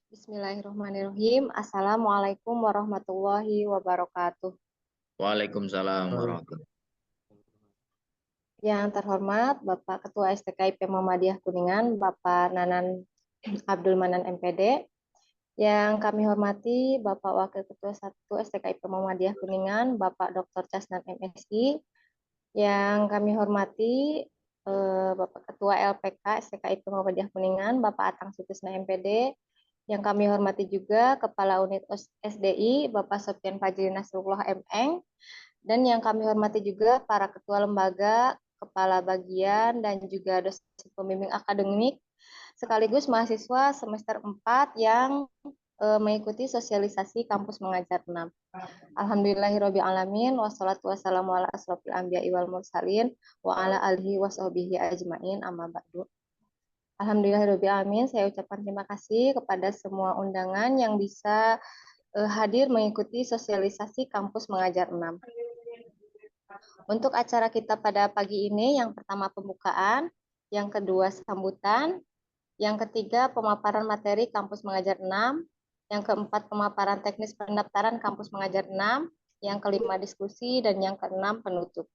Bismillahirrahmanirrahim. Assalamualaikum warahmatullahi wabarakatuh. Waalaikumsalam warahmatullahi. Yang terhormat Bapak Ketua STKIP Muhammadiyah Kuningan, Bapak Nanan Abdul Manan MPD. Yang kami hormati Bapak Wakil Ketua 1 STKIP Muhammadiyah Kuningan, Bapak Dr. Casnan MSI. Yang kami hormati Bapak Ketua LPK STKIP Muhammadiyah Kuningan, Bapak Atang Sutisna MPD. Yang kami hormati juga Kepala Unit SDI, Bapak Sofyan Fajri Nasrullah MN, dan yang kami hormati juga para ketua lembaga, kepala bagian, dan juga dosen pembimbing akademik, sekaligus mahasiswa semester 4 yang mengikuti sosialisasi kampus mengajar 6. Alhamdulillahirrabbilalamin, wassalatu wassalamu ala asrofil anbiya'i wal mursalin, wa ala alihi wa sahbihi ajmain, amma ba'du. Alhamdulillahirrabbilalamin, saya ucapkan terima kasih kepada semua undangan yang bisa hadir mengikuti sosialisasi kampus mengajar 6. Untuk acara kita pada pagi ini, yang pertama pembukaan, yang kedua sambutan, yang ketiga pemaparan materi kampus mengajar 6, yang keempat pemaparan teknis pendaftaran kampus mengajar 6, yang kelima diskusi, dan yang keenam penutup.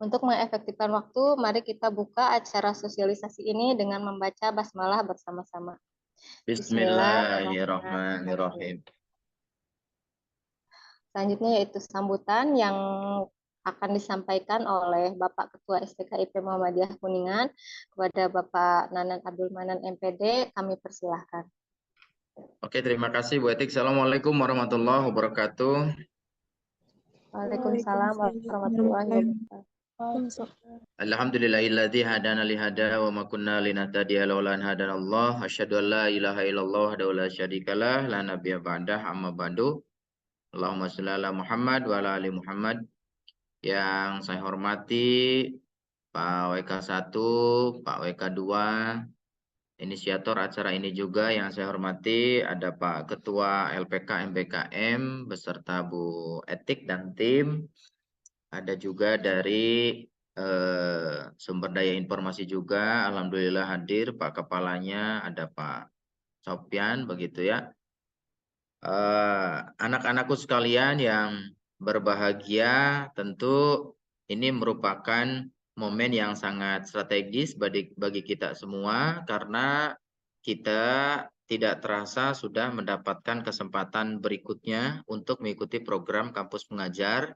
Untuk mengefektifkan waktu, mari kita buka acara sosialisasi ini dengan membaca basmalah bersama-sama. Bismillahirrahmanirrahim. Selanjutnya yaitu sambutan yang akan disampaikan oleh Bapak Ketua STKIP Muhammadiyah Kuningan kepada Bapak Nanan Abdul Manan MPD. Kami persilahkan. Oke, terima kasih Bu Etik. Assalamualaikum warahmatullahi wabarakatuh. Waalaikumsalam warahmatullahi wabarakatuh. Alhamdulillahilladzi hadana lihada wa ma kunna linahtadiya laula an hadanallah. Asyhadu an la ilaha illallah wa la syarikalah la nabiyya ba'dah amma ba'du. Allahumma shalli ala Muhammad wa ala ali Muhammad. Yang saya hormati Pak WK1, Pak WK2, inisiator acara ini juga yang saya hormati ada Pak Ketua LPK MBKM beserta Bu Etik dan tim. Ada juga dari sumber daya informasi juga, alhamdulillah hadir Pak Kepalanya, ada Pak Sopyan begitu ya. Anak-anakku sekalian yang berbahagia, tentu ini merupakan momen yang sangat strategis bagi kita semua karena kita tidak terasa sudah mendapatkan kesempatan berikutnya untuk mengikuti program kampus mengajar.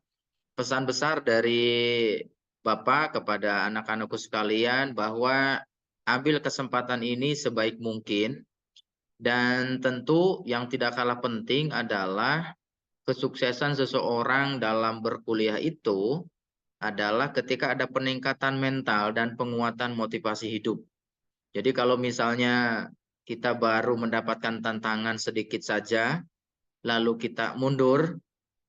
Pesan besar dari Bapak kepada anak-anakku sekalian bahwa ambil kesempatan ini sebaik mungkin, dan tentu yang tidak kalah penting adalah kesuksesan seseorang dalam berkuliah itu adalah ketika ada peningkatan mental dan penguatan motivasi hidup. Jadi kalau misalnya kita baru mendapatkan tantangan sedikit saja, lalu kita mundur,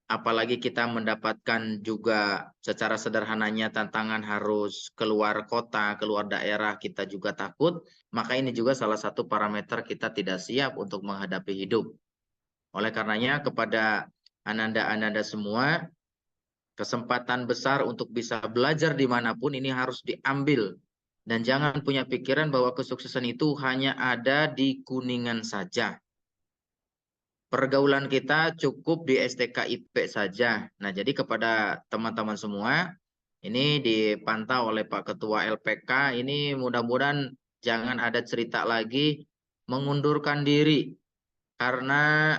apalagi kita mendapatkan juga secara sederhananya tantangan harus keluar kota, keluar daerah, kita juga takut, maka ini juga salah satu parameter kita tidak siap untuk menghadapi hidup. Oleh karenanya kepada ananda-ananda semua, kesempatan besar untuk bisa belajar dimanapun ini harus diambil. Dan jangan punya pikiran bahwa kesuksesan itu hanya ada di Kuningan saja. Pergaulan kita cukup di STKIP saja. Nah, jadi kepada teman-teman semua, ini dipantau oleh Pak Ketua LPK, ini mudah-mudahan jangan ada cerita lagi mengundurkan diri karena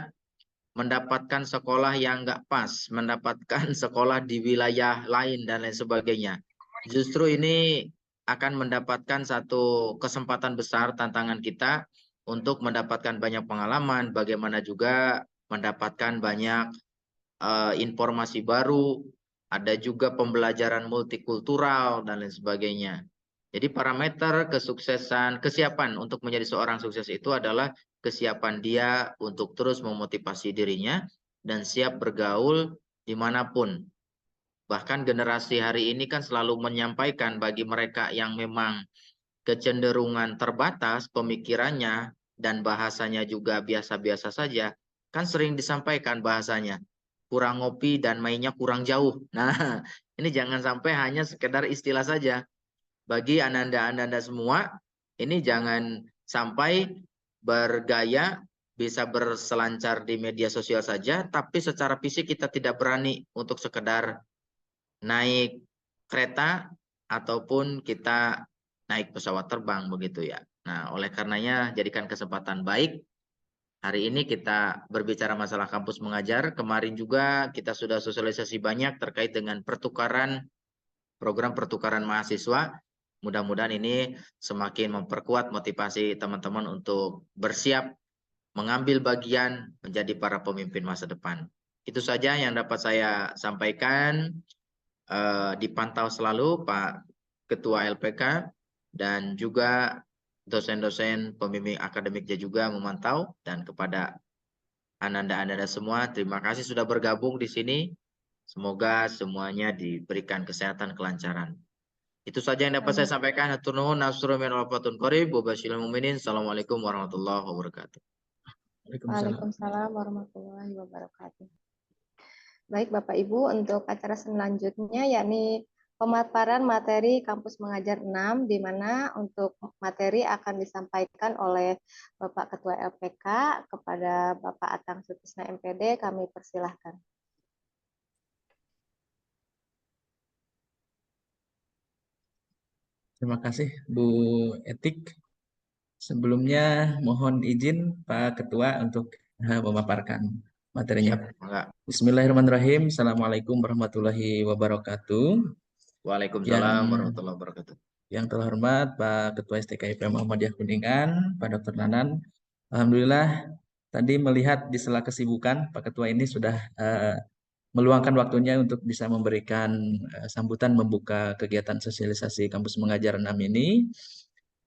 mendapatkan sekolah yang nggak pas, mendapatkan sekolah di wilayah lain dan lain sebagainya. Justru ini akan mendapatkan satu kesempatan besar tantangan kita untuk mendapatkan banyak pengalaman, bagaimana juga mendapatkan banyak informasi baru, ada juga pembelajaran multikultural dan lain sebagainya. Jadi parameter kesuksesan, kesiapan untuk menjadi seorang sukses itu adalah kesiapan dia untuk terus memotivasi dirinya dan siap bergaul dimanapun. Bahkan generasi hari ini kan selalu menyampaikan bagi mereka yang memang kecenderungan terbatas pemikirannya dan bahasanya juga biasa-biasa saja, kan sering disampaikan bahasanya kurang ngopi dan mainnya kurang jauh. Nah, ini jangan sampai hanya sekedar istilah saja. Bagi ananda-ananda semua, ini jangan sampai bergaya, bisa berselancar di media sosial saja, tapi secara fisik kita tidak berani untuk sekedar naik kereta ataupun kita naik pesawat terbang begitu ya. Nah, oleh karenanya jadikan kesempatan baik. Hari ini kita berbicara masalah kampus mengajar. Kemarin juga kita sudah sosialisasi banyak terkait dengan program pertukaran mahasiswa. Mudah-mudahan ini semakin memperkuat motivasi teman-teman untuk bersiap mengambil bagian menjadi para pemimpin masa depan. Itu saja yang dapat saya sampaikan. Dipantau selalu Pak Ketua LPK dan juga dosen-dosen pembimbing akademiknya juga memantau, dan kepada Ananda-ananda semua, terima kasih sudah bergabung di sini. Semoga semuanya diberikan kesehatan, kelancaran. Itu saja yang dapat saya Amin. sampaikan. Hatur nuhun, nasrul min wafatun qarib, wabasyirul mu'minin. Assalamualaikum warahmatullahi wabarakatuh. Waalaikumsalam. Waalaikumsalam warahmatullahi wabarakatuh. Baik Bapak Ibu, untuk acara selanjutnya yakni pemaparan materi kampus mengajar 6, di mana untuk materi akan disampaikan oleh Bapak Ketua LPK kepada Bapak Atang Sutisna MPD. Kami persilahkan. Terima kasih Bu Etik. Sebelumnya mohon izin Pak Ketua untuk memaparkan materinya. Siap, Bismillahirrahmanirrahim. Assalamualaikum warahmatullahi wabarakatuh. Waalaikumsalam Yang warahmatullahi wabarakatuh. yang terhormat Pak Ketua STKIP Muhammadiyah Kuningan, Pak Dr. Nanan. Alhamdulillah tadi melihat di sela kesibukan Pak Ketua ini sudah meluangkan waktunya untuk bisa memberikan sambutan membuka kegiatan sosialisasi kampus mengajar 6 ini.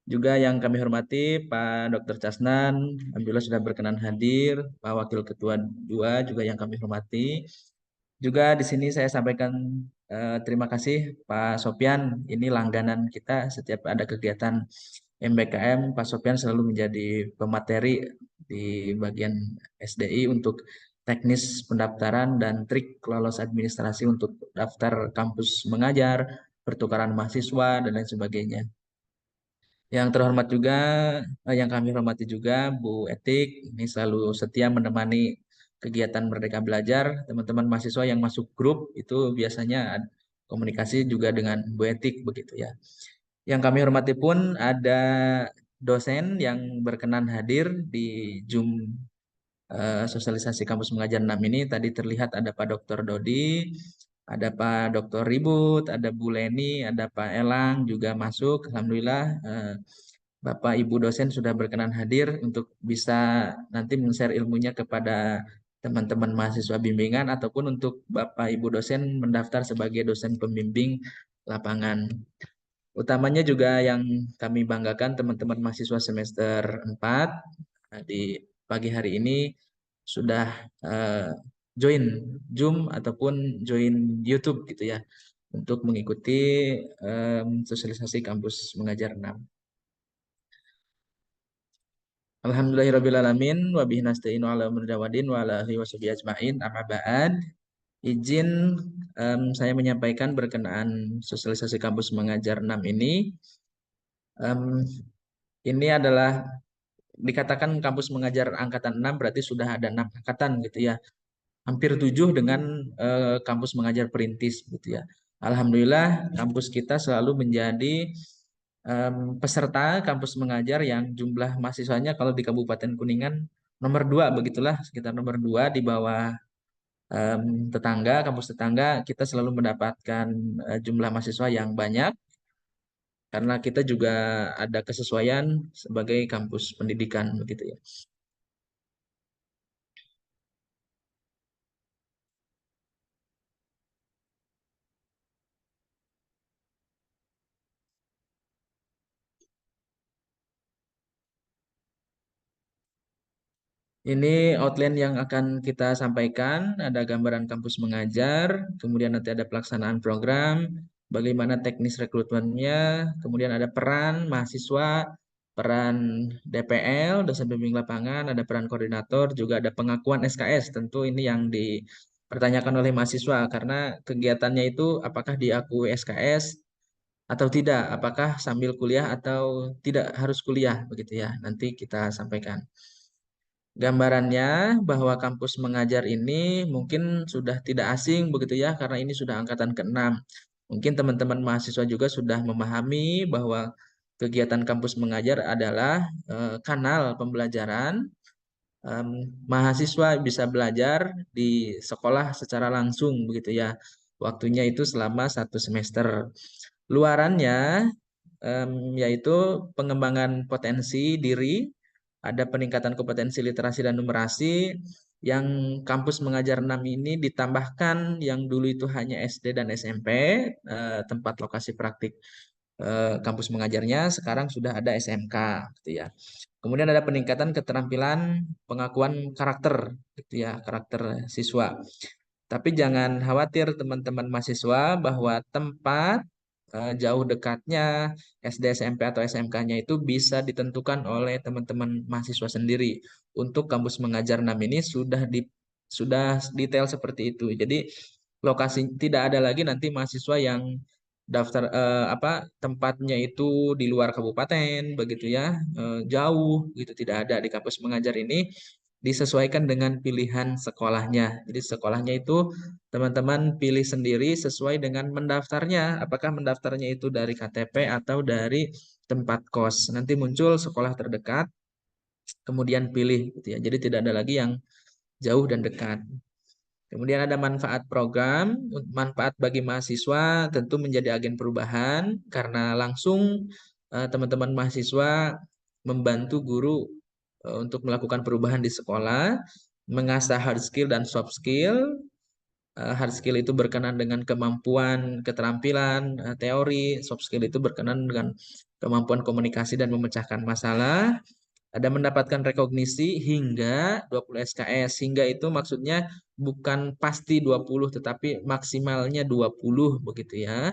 Juga yang kami hormati Pak Dr. Casnan, alhamdulillah sudah berkenan hadir, Pak Wakil Ketua 2 juga yang kami hormati. Juga di sini saya sampaikan terima kasih Pak Sopyan, ini langganan kita setiap ada kegiatan MBKM, Pak Sopyan selalu menjadi pemateri di bagian SDI untuk teknis pendaftaran dan trik lolos administrasi untuk daftar kampus mengajar, pertukaran mahasiswa, dan lain sebagainya. Yang terhormat juga, yang kami hormati juga Bu Etik, ini selalu setia menemani kegiatan Merdeka Belajar. Teman-teman mahasiswa yang masuk grup itu biasanya komunikasi juga dengan Bu Etik begitu ya. Yang kami hormati pun ada dosen yang berkenan hadir di Zoom sosialisasi kampus mengajar 6 ini. Tadi terlihat ada Pak Dr. Dodi, ada Pak Dr. Ribut, ada Bu Leni, ada Pak Elang juga masuk. Alhamdulillah Bapak Ibu dosen sudah berkenan hadir untuk bisa nanti men-share ilmunya kepada teman-teman mahasiswa bimbingan ataupun untuk Bapak Ibu dosen mendaftar sebagai dosen pembimbing lapangan. Utamanya juga yang kami banggakan teman-teman mahasiswa semester 4 di pagi hari ini sudah join Zoom ataupun join YouTube gitu ya untuk mengikuti sosialisasi kampus mengajar 6. Alhamdulillahirrabbilalamin wa bihi nasta'inu ala umri dawadin wa ala alihi washabihi ajma'in amma ba'd. Izin saya menyampaikan berkenaan sosialisasi kampus mengajar 6 ini. Ini adalah dikatakan kampus mengajar angkatan 6 berarti sudah ada 6 angkatan gitu ya. Hampir 7 dengan kampus mengajar perintis gitu ya. Alhamdulillah kampus kita selalu menjadi peserta kampus mengajar yang jumlah mahasiswanya kalau di Kabupaten Kuningan nomor 2 begitulah, sekitar nomor 2 di bawah tetangga, kampus tetangga. Kita selalu mendapatkan jumlah mahasiswa yang banyak karena kita juga ada kesesuaian sebagai kampus pendidikan begitu ya. Ini outline yang akan kita sampaikan, ada gambaran kampus mengajar, kemudian nanti ada pelaksanaan program, bagaimana teknis rekrutmennya, kemudian ada peran mahasiswa, peran DPL, dosen pembimbing lapangan, ada peran koordinator, juga ada pengakuan SKS. Tentu ini yang dipertanyakan oleh mahasiswa, karena kegiatannya itu apakah diakui SKS atau tidak? Apakah sambil kuliah atau tidak harus kuliah begitu ya? Nanti kita sampaikan. Gambarannya bahwa kampus mengajar ini mungkin sudah tidak asing begitu ya, karena ini sudah angkatan ke-6. Mungkin teman-teman mahasiswa juga sudah memahami bahwa kegiatan kampus mengajar adalah kanal pembelajaran. Mahasiswa bisa belajar di sekolah secara langsung begitu ya. Waktunya itu selama 1 semester. Luarannya yaitu pengembangan potensi diri, ada peningkatan kompetensi literasi dan numerasi. Yang kampus mengajar 6 ini ditambahkan yang dulu itu hanya SD dan SMP, tempat lokasi praktik kampus mengajarnya, sekarang sudah ada SMK gitu ya. Kemudian ada peningkatan keterampilan pengakuan karakter gitu ya, karakter siswa. Tapi jangan khawatir teman-teman mahasiswa bahwa tempat jauh dekatnya SD, SMP atau SMK-nya itu bisa ditentukan oleh teman-teman mahasiswa sendiri. Untuk kampus mengajar 6 ini sudah detail seperti itu. Jadi lokasi tidak ada lagi nanti mahasiswa yang daftar tempatnya itu di luar kabupaten begitu ya, jauh gitu, tidak ada. Di kampus mengajar ini disesuaikan dengan pilihan sekolahnya. Jadi sekolahnya itu teman-teman pilih sendiri sesuai dengan mendaftarnya. Apakah mendaftarnya itu dari KTP atau dari tempat kos. Nanti muncul sekolah terdekat, kemudian pilih gitu ya. Jadi tidak ada lagi yang jauh dan dekat. Kemudian ada manfaat program, manfaat bagi mahasiswa tentu menjadi agen perubahan karena langsung teman-teman mahasiswa membantu guru untuk melakukan perubahan di sekolah, mengasah hard skill dan soft skill. Hard skill itu berkenan dengan kemampuan, keterampilan, teori. Soft skill itu berkenan dengan kemampuan komunikasi dan memecahkan masalah. Ada mendapatkan rekognisi hingga 20 SKS. Hingga itu maksudnya bukan pasti 20, tetapi maksimalnya 20 begitu ya.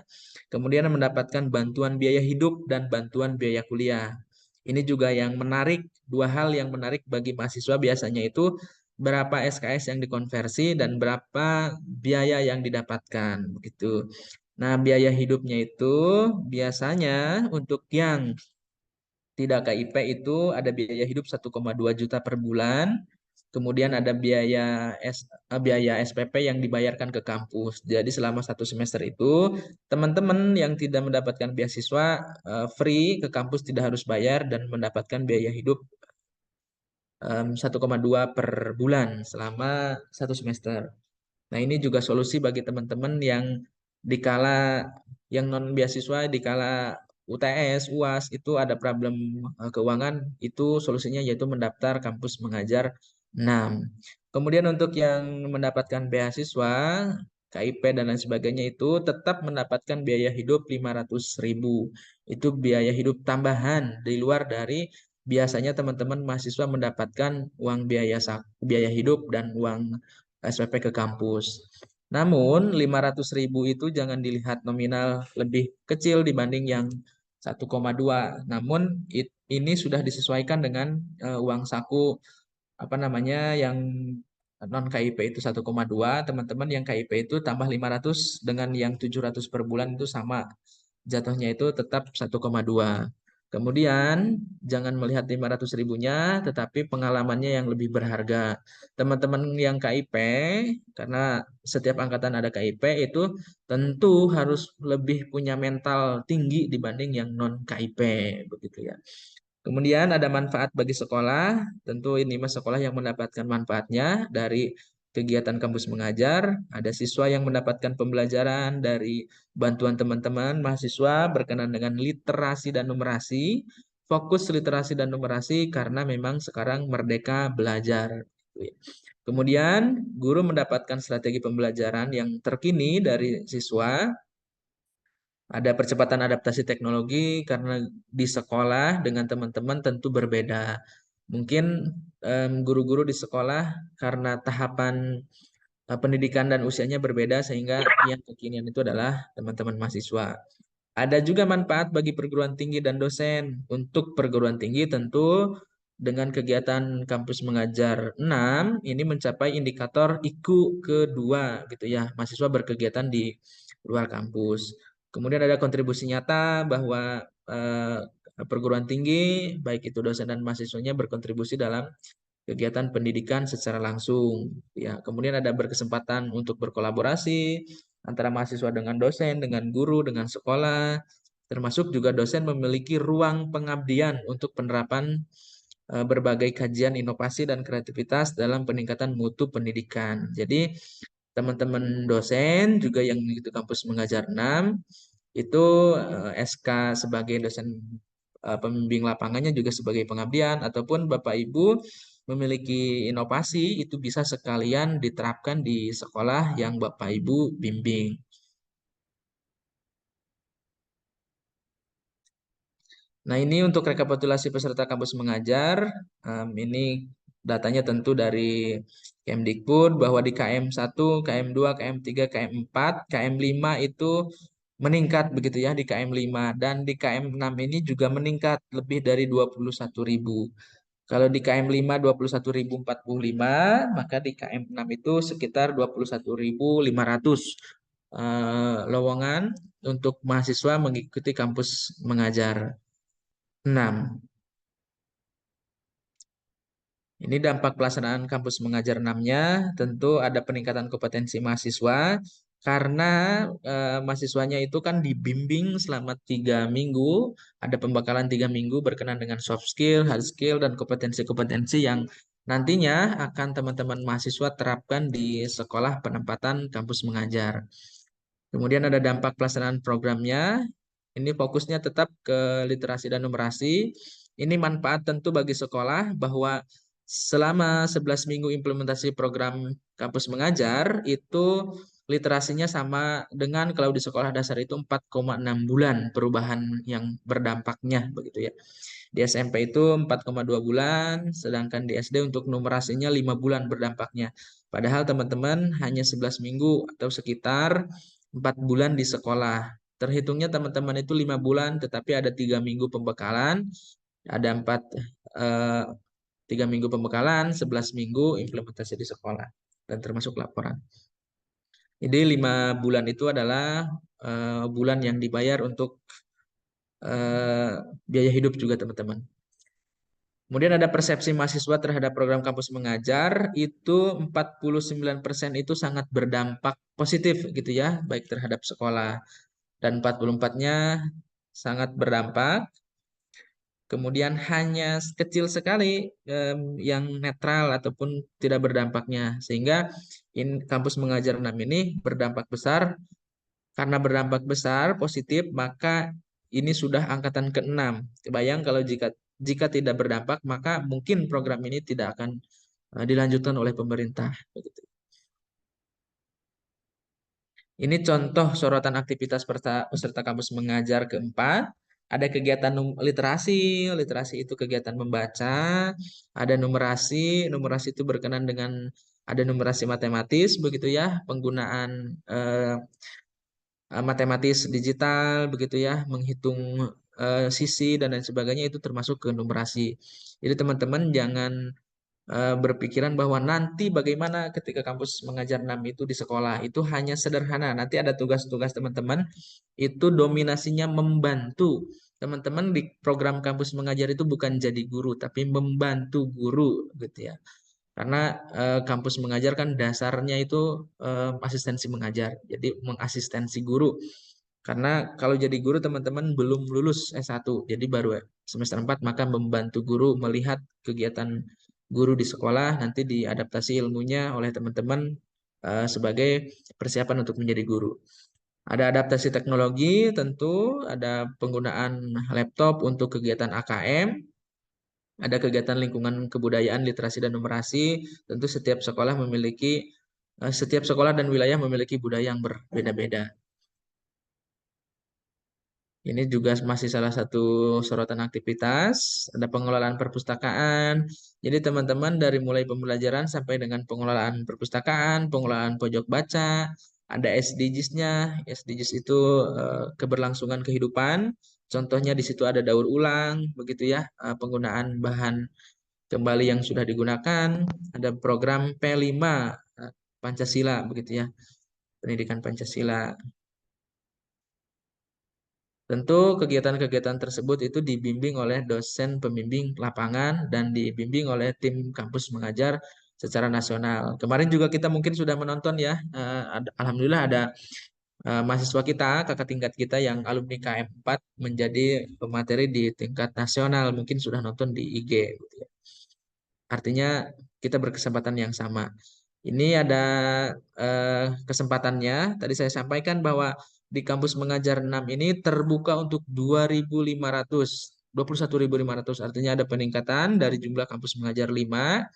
Kemudian mendapatkan bantuan biaya hidup dan bantuan biaya kuliah. Ini juga yang menarik, dua hal yang menarik bagi mahasiswa biasanya itu berapa SKS yang dikonversi dan berapa biaya yang didapatkan begitu. Nah, biaya hidupnya itu biasanya untuk yang tidak KIP itu ada biaya hidup 1,2 juta per bulan. Kemudian ada biaya SPP yang dibayarkan ke kampus. Jadi selama 1 semester itu teman-teman yang tidak mendapatkan beasiswa free ke kampus, tidak harus bayar dan mendapatkan biaya hidup 1,2 per bulan selama 1 semester. Nah, ini juga solusi bagi teman-teman yang dikala yang non beasiswa, dikala UTS, UAS itu ada problem keuangan, itu solusinya yaitu mendaftar kampus mengajar 6. Kemudian untuk yang mendapatkan beasiswa, KIP dan lain sebagainya itu tetap mendapatkan biaya hidup 500.000. Itu biaya hidup tambahan di luar dari biasanya teman-teman mahasiswa mendapatkan uang biaya hidup dan uang SPP ke kampus. Namun 500.000 itu jangan dilihat nominal lebih kecil dibanding yang 1,2. Namun ini sudah disesuaikan dengan uang saku yang non KIP itu 1,2. Teman-teman yang KIP itu tambah 500 dengan yang 700 per bulan itu sama. Jatuhnya itu tetap 1,2. Kemudian jangan melihat 500 ribunya, tetapi pengalamannya yang lebih berharga. Teman-teman yang KIP, karena setiap angkatan ada KIP, itu tentu harus lebih punya mental tinggi dibanding yang non KIP, begitu ya. Kemudian ada manfaat bagi sekolah, tentu ini mas sekolah yang mendapatkan manfaatnya dari kegiatan kampus mengajar. Ada siswa yang mendapatkan pembelajaran dari bantuan teman-teman mahasiswa berkenan dengan literasi dan numerasi. Fokus literasi dan numerasi karena memang sekarang merdeka belajar. Kemudian guru mendapatkan strategi pembelajaran yang terkini dari siswa. Ada percepatan adaptasi teknologi karena di sekolah dengan teman-teman tentu berbeda. Mungkin guru-guru di sekolah karena tahapan pendidikan dan usianya berbeda sehingga yang kekinian itu adalah teman-teman mahasiswa. Ada juga manfaat bagi perguruan tinggi dan dosen. Untuk perguruan tinggi tentu dengan kegiatan kampus mengajar 6 ini mencapai indikator IQ kedua gitu ya. Mahasiswa berkegiatan di luar kampus. Kemudian ada kontribusi nyata bahwa perguruan tinggi, baik itu dosen dan mahasiswanya berkontribusi dalam kegiatan pendidikan secara langsung. Ya, kemudian ada berkesempatan untuk berkolaborasi antara mahasiswa dengan dosen, dengan guru, dengan sekolah, termasuk juga dosen memiliki ruang pengabdian untuk penerapan berbagai kajian inovasi dan kreativitas dalam peningkatan mutu pendidikan. Jadi teman-teman dosen juga yang mengikuti kampus mengajar 6 itu SK sebagai dosen pembimbing lapangannya juga sebagai pengabdian, ataupun Bapak Ibu memiliki inovasi itu bisa sekalian diterapkan di sekolah yang Bapak Ibu bimbing. Nah, ini untuk rekapitulasi peserta kampus mengajar. Ini datanya tentu dari Kemdikbud bahwa di KM1, KM2, KM3, KM4, KM5 itu meningkat begitu ya di KM5, dan di KM6 ini juga meningkat lebih dari 21.000. Kalau di KM5 21.045, maka di KM6 itu sekitar 21.500 lowongan untuk mahasiswa mengikuti kampus mengajar 6. Ini dampak pelaksanaan kampus mengajar 6-nya, tentu ada peningkatan kompetensi mahasiswa karena mahasiswanya itu kan dibimbing selama 3 minggu, ada pembekalan 3 minggu berkenan dengan soft skill, hard skill, dan kompetensi-kompetensi yang nantinya akan teman-teman mahasiswa terapkan di sekolah penempatan kampus mengajar. Kemudian ada dampak pelaksanaan programnya. Ini fokusnya tetap ke literasi dan numerasi. Ini manfaat tentu bagi sekolah bahwa selama 11 minggu implementasi program kampus mengajar itu literasinya sama dengan kalau di sekolah dasar itu 4,6 bulan perubahan yang berdampaknya begitu ya. Di SMP itu 4,2 bulan, sedangkan di SD untuk numerasinya 5 bulan berdampaknya. Padahal teman-teman hanya 11 minggu atau sekitar 4 bulan di sekolah. Terhitungnya teman-teman itu 5 bulan, tetapi ada 3 minggu pembekalan, ada 3 minggu pembekalan, 11 minggu implementasi di sekolah, dan termasuk laporan. Jadi 5 bulan itu adalah bulan yang dibayar untuk biaya hidup juga teman-teman. Kemudian ada persepsi mahasiswa terhadap program kampus mengajar, itu 49% itu sangat berdampak positif gitu ya, baik terhadap sekolah. Dan 44-nya sangat berdampak. Kemudian hanya kecil sekali yang netral ataupun tidak berdampaknya. Sehingga kampus mengajar 6 ini berdampak besar. Karena berdampak besar positif, maka ini sudah angkatan ke-6. Kebayang kalau jika tidak berdampak, maka mungkin program ini tidak akan dilanjutkan oleh pemerintah. Begitu. Ini contoh sorotan aktivitas peserta kampus mengajar keempat. Ada kegiatan literasi, literasi itu kegiatan membaca. Ada numerasi, numerasi itu berkenan dengan ada numerasi matematis, begitu ya, penggunaan matematis digital, begitu ya, menghitung sisi dan lain sebagainya itu termasuk ke numerasi. Jadi teman-teman jangan berpikiran bahwa nanti bagaimana ketika kampus mengajar 6 itu di sekolah. Itu hanya sederhana. Nanti ada tugas-tugas teman-teman, itu dominasinya membantu. Teman-teman di program kampus mengajar itu bukan jadi guru, tapi membantu guru gitu ya. Karena kampus mengajar kan dasarnya itu asistensi mengajar. Jadi mengasistensi guru. Karena kalau jadi guru teman-teman belum lulus S1, jadi baru semester 4, maka membantu guru melihat kegiatan guru di sekolah, nanti diadaptasi ilmunya oleh teman-teman sebagai persiapan untuk menjadi guru. Ada adaptasi teknologi, tentu ada penggunaan laptop untuk kegiatan AKM, ada kegiatan lingkungan kebudayaan, literasi dan numerasi. Tentu setiap sekolah dan wilayah memiliki budaya yang berbeda-beda. Ini juga masih salah satu sorotan aktivitas, ada pengelolaan perpustakaan. Jadi teman-teman dari mulai pembelajaran sampai dengan pengelolaan perpustakaan, pengelolaan pojok baca, ada SDGs-nya. SDGs itu keberlangsungan kehidupan. Contohnya di situ ada daur ulang, begitu ya, penggunaan bahan kembali yang sudah digunakan. Ada program P5 Pancasila, begitu ya, pendidikan Pancasila. Tentu kegiatan-kegiatan tersebut itu dibimbing oleh dosen pembimbing lapangan dan dibimbing oleh tim kampus mengajar secara nasional. Kemarin juga kita mungkin sudah menonton ya, alhamdulillah ada mahasiswa kita, kakak tingkat kita yang alumni KM4 menjadi pemateri di tingkat nasional, mungkin sudah nonton di IG gitu ya. Artinya kita berkesempatan yang sama. Ini ada kesempatannya. Tadi saya sampaikan bahwa di kampus mengajar 6 ini terbuka untuk 21.500, artinya ada peningkatan dari jumlah kampus mengajar 5.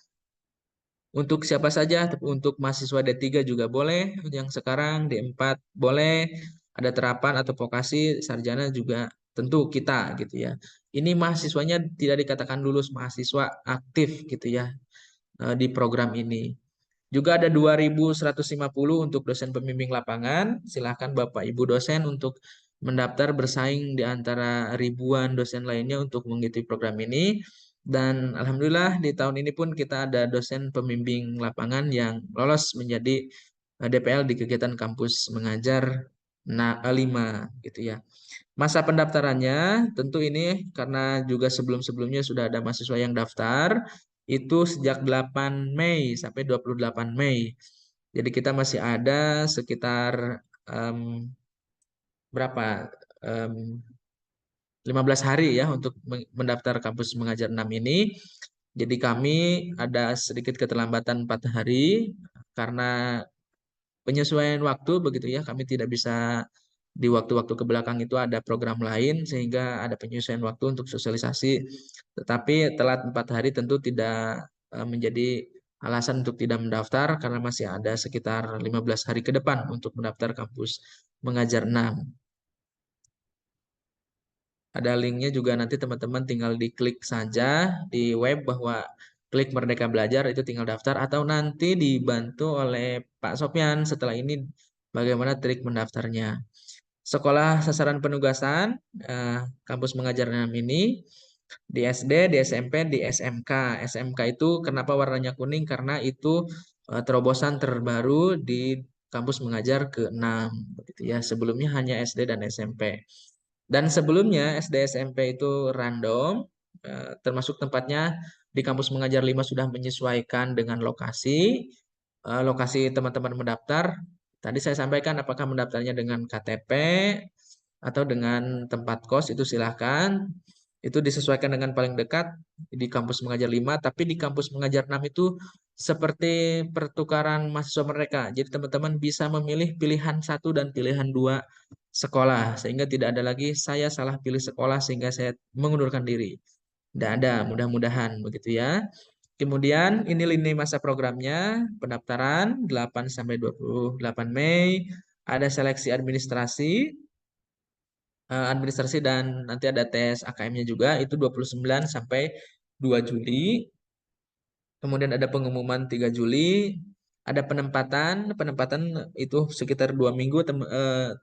Untuk siapa saja, untuk mahasiswa D3 juga boleh, yang sekarang D4 boleh, ada terapan atau vokasi, sarjana juga tentu kita gitu ya. Ini mahasiswanya tidak dikatakan lulus, mahasiswa aktif gitu ya di program ini. Juga ada 2.150 untuk dosen pembimbing lapangan. Silahkan Bapak Ibu dosen untuk mendaftar bersaing di antara ribuan dosen lainnya untuk mengikuti program ini. Dan alhamdulillah di tahun ini pun kita ada dosen pembimbing lapangan yang lolos menjadi DPL di kegiatan kampus mengajar 5 gitu ya. Masa pendaftarannya tentu ini karena juga sebelum-sebelumnya sudah ada mahasiswa yang daftar itu sejak 8 Mei sampai 28 Mei. Jadi kita masih ada sekitar berapa 15 hari ya untuk mendaftar kampus mengajar 6 ini. Jadi kami ada sedikit keterlambatan 4 hari karena penyesuaian waktu begitu ya. Kami tidak bisa di waktu-waktu ke belakang itu ada program lain sehingga ada penyesuaian waktu untuk sosialisasi. Tetapi telat 4 hari tentu tidak menjadi alasan untuk tidak mendaftar karena masih ada sekitar 15 hari ke depan untuk mendaftar kampus mengajar 6. Ada linknya juga, nanti teman-teman tinggal diklik saja di web bahwa klik Merdeka Belajar, itu tinggal daftar atau nanti dibantu oleh Pak Sopyan setelah ini bagaimana trik mendaftarnya. Sekolah sasaran penugasan kampus mengajar 6 ini di SD, di SMP, di SMK. SMK itu kenapa warnanya kuning? Karena itu terobosan terbaru di kampus mengajar ke-6 begitu ya. Sebelumnya hanya SD dan SMP. Dan sebelumnya SD SMP itu random, termasuk tempatnya di kampus mengajar 5 sudah menyesuaikan dengan lokasi, lokasi teman-teman mendaftar. Tadi saya sampaikan apakah mendaftarnya dengan KTP atau dengan tempat kos itu silahkan. Itu disesuaikan dengan paling dekat di kampus mengajar 5, tapi di kampus mengajar 6 itu seperti pertukaran mahasiswa mereka. Jadi teman-teman bisa memilih pilihan 1 dan pilihan 2 sekolah, sehingga tidak ada lagi saya salah pilih sekolah sehingga saya mengundurkan diri. Tidak ada, mudah-mudahan begitu ya. Kemudian ini lini masa programnya, pendaftaran 8 sampai 28 Mei, ada seleksi administrasi, dan nanti ada tes AKM-nya juga, itu 29 sampai 2 Juli. Kemudian ada pengumuman 3 Juli, ada penempatan itu sekitar 2 minggu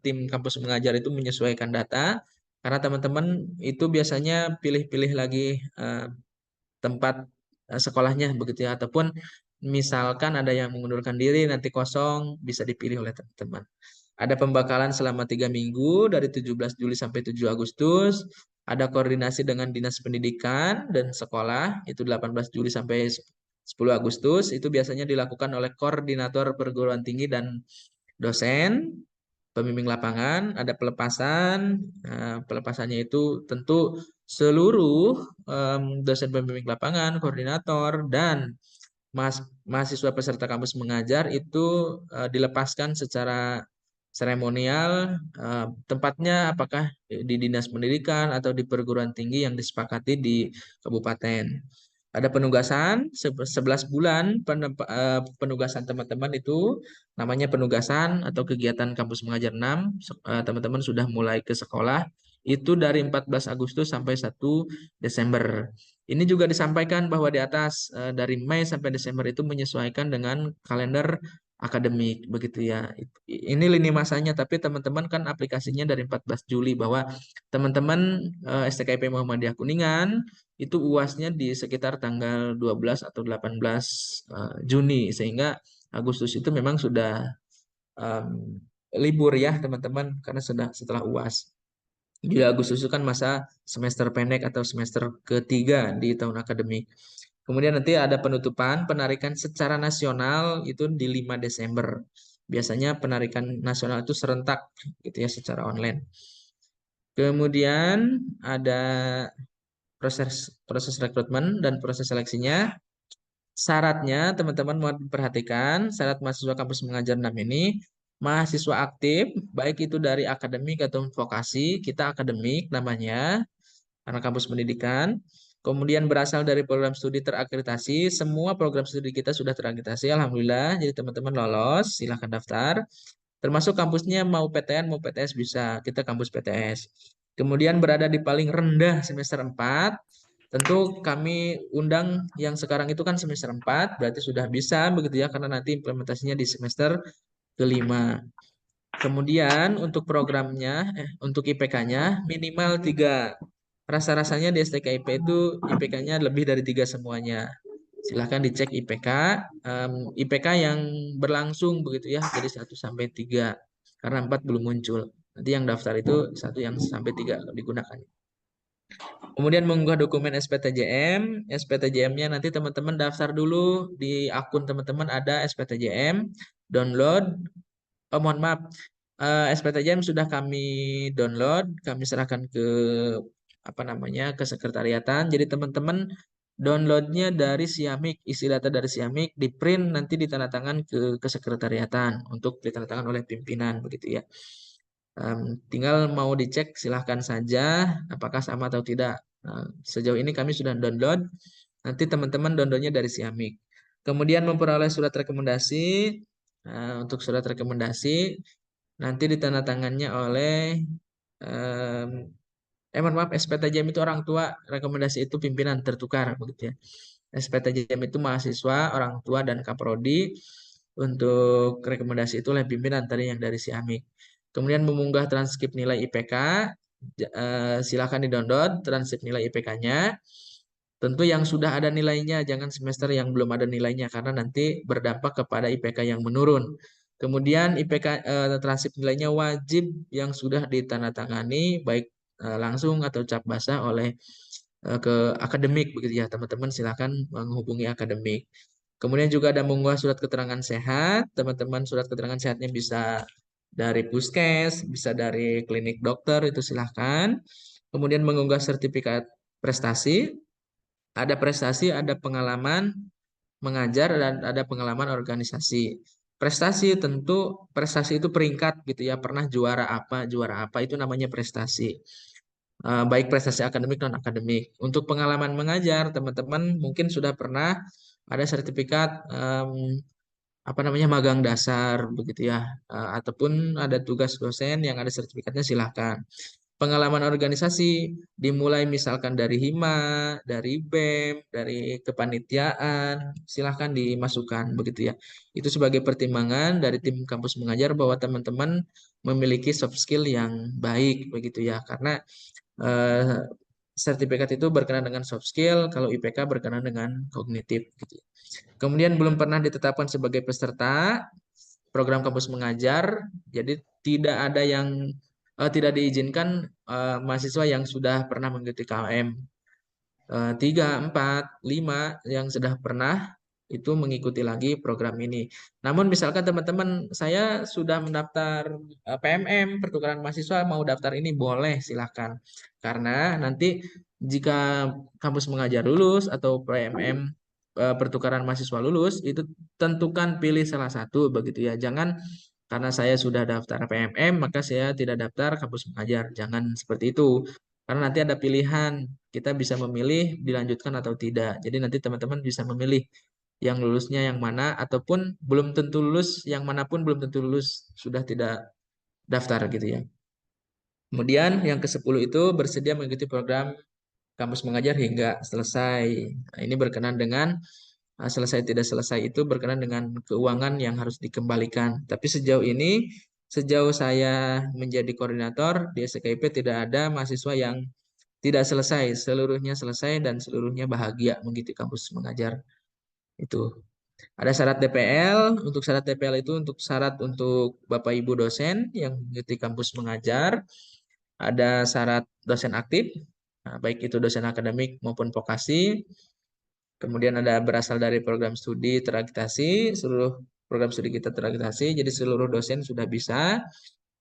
tim kampus mengajar itu menyesuaikan data, karena teman-teman itu biasanya pilih-pilih lagi tempat sekolahnya begitu ya, ataupun misalkan ada yang mengundurkan diri nanti kosong bisa dipilih oleh teman-teman. Ada pembakalan selama 3 minggu dari 17 Juli sampai 7 Agustus. Ada koordinasi dengan Dinas Pendidikan dan Sekolah itu 18 Juli sampai 10 Agustus. Itu biasanya dilakukan oleh koordinator perguruan tinggi dan dosen, pembimbing lapangan. Ada pelepasan. Pelepasannya itu tentu seluruh dosen pembimbing lapangan, koordinator, dan mahasiswa peserta kampus mengajar itu dilepaskan secara seremonial, tempatnya apakah di Dinas Pendidikan atau di perguruan tinggi yang disepakati di kabupaten. Ada penugasan 11 bulan penugasan teman-teman itu namanya penugasan atau kegiatan kampus mengajar 6. Teman-teman sudah mulai ke sekolah itu dari 14 Agustus sampai 1 Desember. Ini juga disampaikan bahwa di atas dari Mei sampai Desember itu menyesuaikan dengan kalender akademik begitu ya. Ini lini masanya, tapi teman-teman kan aplikasinya dari 14 Juli bahwa teman-teman STKIP Muhammadiyah Kuningan itu UASnya di sekitar tanggal 12 atau 18 Juni, sehingga Agustus itu memang sudah libur ya teman-teman karena sudah setelah UAS. Juli Agustus itu kan masa semester pendek atau semester ketiga di tahun akademik. Kemudian nanti ada penutupan penarikan secara nasional itu di 5 Desember. Biasanya penarikan nasional itu serentak gitu ya secara online. Kemudian ada proses proses rekrutmen dan proses seleksinya. Syaratnya teman-teman mau perhatikan syarat mahasiswa kampus mengajar 6 ini mahasiswa aktif baik itu dari akademik atau vokasi, kita akademik namanya karena kampus pendidikan. Kemudian berasal dari program studi terakreditasi, semua program studi kita sudah terakreditasi, alhamdulillah. Jadi teman-teman lolos, silahkan daftar. Termasuk kampusnya mau PTN mau PTS bisa, kita kampus PTS. Kemudian berada di paling rendah semester 4. Tentu kami undang yang sekarang itu kan semester 4, berarti sudah bisa begitu ya, karena nanti implementasinya di semester kelima. Kemudian untuk programnya, untuk IPK-nya minimal 3. Rasa-rasanya di STKIP itu IPK-nya lebih dari 3 semuanya. Silahkan dicek IPK, IPK yang berlangsung begitu ya, jadi 1 sampai 3. Karena 4 belum muncul. Nanti yang daftar itu 1 yang sampai 3 digunakan. Kemudian mengunggah dokumen SPTJM. SPTJM-nya nanti teman-teman daftar dulu di akun teman-teman ada SPTJM, download. Oh, mohon maaf. SPTJM sudah kami download, kami serahkan ke apa namanya ke sekretariatan. Jadi teman-teman downloadnya dari Siamik, isi data dari Siamik, di print nanti ditandatangan ke sekretariatan untuk ditandatangan oleh pimpinan begitu ya. Tinggal mau dicek silahkan saja apakah sama atau tidak. Sejauh ini kami sudah download. Nanti teman-teman downloadnya dari Siamik. Kemudian memperoleh surat rekomendasi. Untuk surat rekomendasi nanti ditandatangannya oleh mohon maaf, SPTJM itu orang tua, rekomendasi itu pimpinan tertukar begitu ya. SPTJM itu mahasiswa, orang tua dan kaprodi. Untuk rekomendasi itu oleh pimpinan tadi yang dari Siamik. Kemudian mengunggah transkrip nilai IPK, silakan di-download transkrip nilai IPK-nya. Tentu yang sudah ada nilainya, jangan semester yang belum ada nilainya karena nanti berdampak kepada IPK yang menurun. Kemudian IPK transkrip nilainya wajib yang sudah ditandatangani baik langsung atau cap basah oleh ke akademik begitu ya teman-teman, silakan menghubungi akademik. Kemudian juga ada mengunggah surat keterangan sehat, teman-teman surat keterangan sehatnya bisa dari puskes, bisa dari klinik dokter, itu silahkan. Kemudian mengunggah sertifikat prestasi, ada prestasi, ada pengalaman mengajar, dan ada pengalaman organisasi. Prestasi tentu, prestasi itu peringkat gitu ya, pernah juara apa itu namanya prestasi. Baik prestasi akademik non akademik. Untuk pengalaman mengajar, teman-teman mungkin sudah pernah ada sertifikat apa namanya magang dasar begitu ya, ataupun ada tugas dosen yang ada sertifikatnya silahkan. Pengalaman organisasi dimulai misalkan dari HIMA, dari BEM, dari kepanitiaan, silahkan dimasukkan begitu ya. Itu sebagai pertimbangan dari tim kampus mengajar bahwa teman-teman memiliki soft skill yang baik begitu ya. Karena sertifikat itu berkenaan dengan soft skill, kalau IPK berkenaan dengan kognitif gitu. Kemudian belum pernah ditetapkan sebagai peserta program kampus mengajar, jadi tidak ada yang tidak diizinkan mahasiswa yang sudah pernah mengikuti KM 3, 4, 5 yang sudah pernah itu mengikuti lagi program ini. Namun misalkan teman-teman saya sudah mendaftar PMM pertukaran mahasiswa mau daftar ini boleh silahkan. Karena nanti jika kampus mengajar lulus atau PMM pertukaran mahasiswa lulus itu tentukan pilih salah satu begitu ya. Jangan karena saya sudah daftar PMM maka saya tidak daftar kampus mengajar. Jangan seperti itu. Karena nanti ada pilihan, kita bisa memilih dilanjutkan atau tidak. Jadi nanti teman-teman bisa memilih yang lulusnya yang mana, ataupun belum tentu lulus, yang manapun belum tentu lulus, sudah tidak daftar gitu ya. Kemudian yang ke-10 itu bersedia mengikuti program kampus mengajar hingga selesai. Nah, ini berkenaan dengan selesai tidak selesai itu berkenaan dengan keuangan yang harus dikembalikan. Tapi sejauh ini, sejauh saya menjadi koordinator di SKIP tidak ada mahasiswa yang tidak selesai, seluruhnya selesai dan seluruhnya bahagia mengikuti kampus mengajar itu. Ada syarat DPL, untuk syarat DPL itu untuk syarat untuk Bapak Ibu dosen yang mengikuti kampus mengajar. ada syarat dosen aktif, baik itu dosen akademik maupun vokasi. Kemudian ada berasal dari program studi terakreditasi, seluruh program studi kita terakreditasi, jadi seluruh dosen sudah bisa.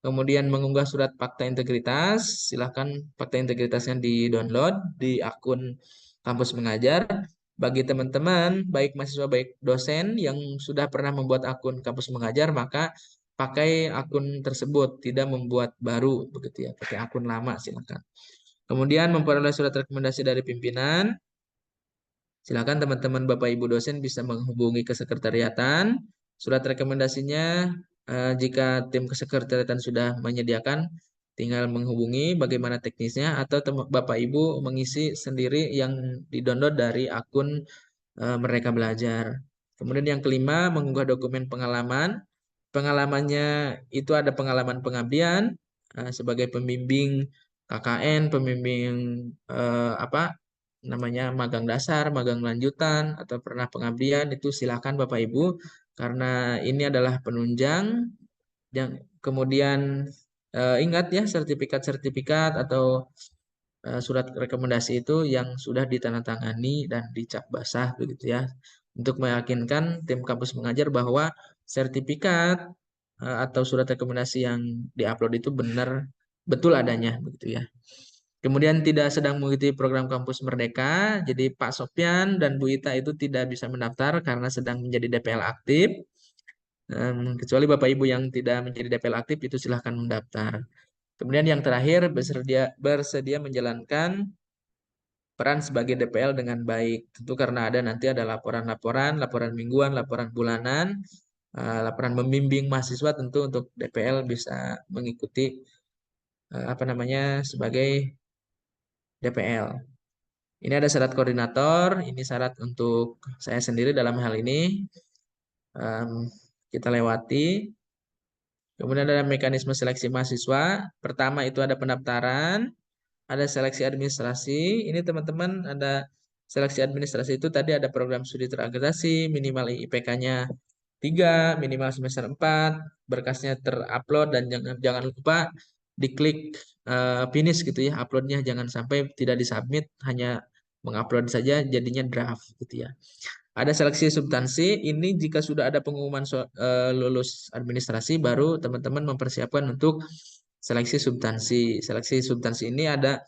Kemudian mengunggah surat fakta integritas, silahkan fakta integritasnya di-download di akun kampus mengajar. Bagi teman-teman, baik mahasiswa baik dosen yang sudah pernah membuat akun kampus mengajar, maka pakai akun tersebut, tidak membuat baru begitu ya, pakai akun lama silakan. Kemudian memperoleh surat rekomendasi dari pimpinan. Silakan teman-teman Bapak Ibu dosen bisa menghubungi ke sekretariatan. Surat rekomendasinya jika tim kesekretariatan sudah menyediakan, tinggal menghubungi bagaimana teknisnya atau Bapak Ibu mengisi sendiri yang di-download dari akun Merdeka Belajar. Kemudian yang kelima, mengunggah dokumen pengalaman. Pengalamannya itu ada pengalaman pengabdian sebagai pembimbing KKN, pembimbing apa namanya magang dasar, magang lanjutan, atau pernah pengabdian, itu silakan Bapak Ibu, karena ini adalah penunjang. Yang kemudian ingat ya, sertifikat-sertifikat atau surat rekomendasi itu yang sudah ditandatangani dan dicap basah begitu ya, untuk meyakinkan tim kampus mengajar bahwa sertifikat atau surat rekomendasi yang diupload itu benar betul adanya begitu ya. Kemudian tidak sedang mengikuti program Kampus Merdeka, jadi Pak Sopyan dan Bu Ita itu tidak bisa mendaftar karena sedang menjadi DPL aktif. Kecuali Bapak Ibu yang tidak menjadi DPL aktif itu silahkan mendaftar. Kemudian yang terakhir, bersedia menjalankan peran sebagai DPL dengan baik. Tentu karena nanti ada laporan-laporan, laporan mingguan, laporan bulanan, laporan membimbing mahasiswa, tentu untuk DPL bisa mengikuti apa namanya sebagai DPL. Ini ada syarat koordinator, ini syarat untuk saya sendiri dalam hal ini. Kita lewati. Kemudian ada mekanisme seleksi mahasiswa. Pertama itu ada pendaftaran, ada seleksi administrasi. Ini teman-teman ada seleksi administrasi itu tadi ada program studi terakreditasi, minimal IPK-nya 3, minimal semester 4, berkasnya terupload dan jangan lupa diklik finish gitu ya, uploadnya jangan sampai tidak disubmit, hanya mengupload saja jadinya draft gitu ya. Ada seleksi substansi, ini jika sudah ada pengumuman lulus administrasi baru teman-teman mempersiapkan untuk seleksi substansi. Seleksi substansi ini ada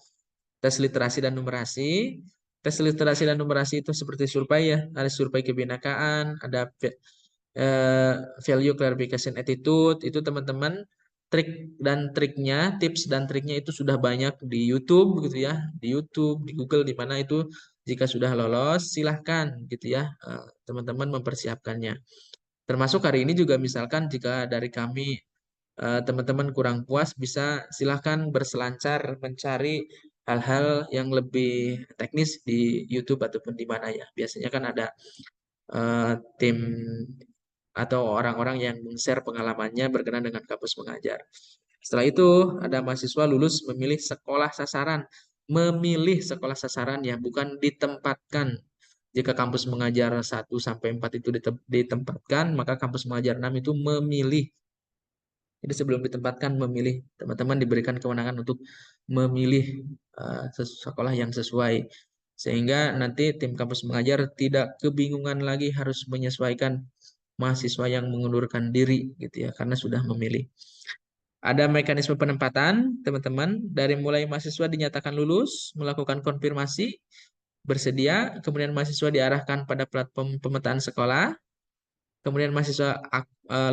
tes literasi dan numerasi. Tes literasi dan numerasi itu seperti survei ya, ada survei kebinekaan, ada value clarification attitude, itu teman-teman tips dan triknya itu sudah banyak di YouTube gitu ya, di YouTube, di Google, di mana itu jika sudah lolos silahkan gitu ya teman-teman mempersiapkannya. Termasuk hari ini juga misalkan jika dari kami teman-teman kurang puas bisa silahkan berselancar mencari hal-hal yang lebih teknis di YouTube ataupun di mana ya. Biasanya kan ada tim atau orang-orang yang share pengalamannya berkenaan dengan kampus mengajar. Setelah itu ada mahasiswa lulus memilih sekolah sasaran ya, bukan ditempatkan. Jika kampus mengajar 1 sampai 4 itu ditempatkan, maka kampus mengajar 6 itu memilih. Jadi sebelum ditempatkan memilih, teman-teman diberikan kewenangan untuk memilih sekolah yang sesuai. Sehingga nanti tim kampus mengajar tidak kebingungan lagi harus menyesuaikan mahasiswa yang mengundurkan diri gitu ya, karena sudah memilih. Ada mekanisme penempatan, teman-teman, dari mulai mahasiswa dinyatakan lulus, melakukan konfirmasi, bersedia, kemudian mahasiswa diarahkan pada platform pemetaan sekolah, kemudian mahasiswa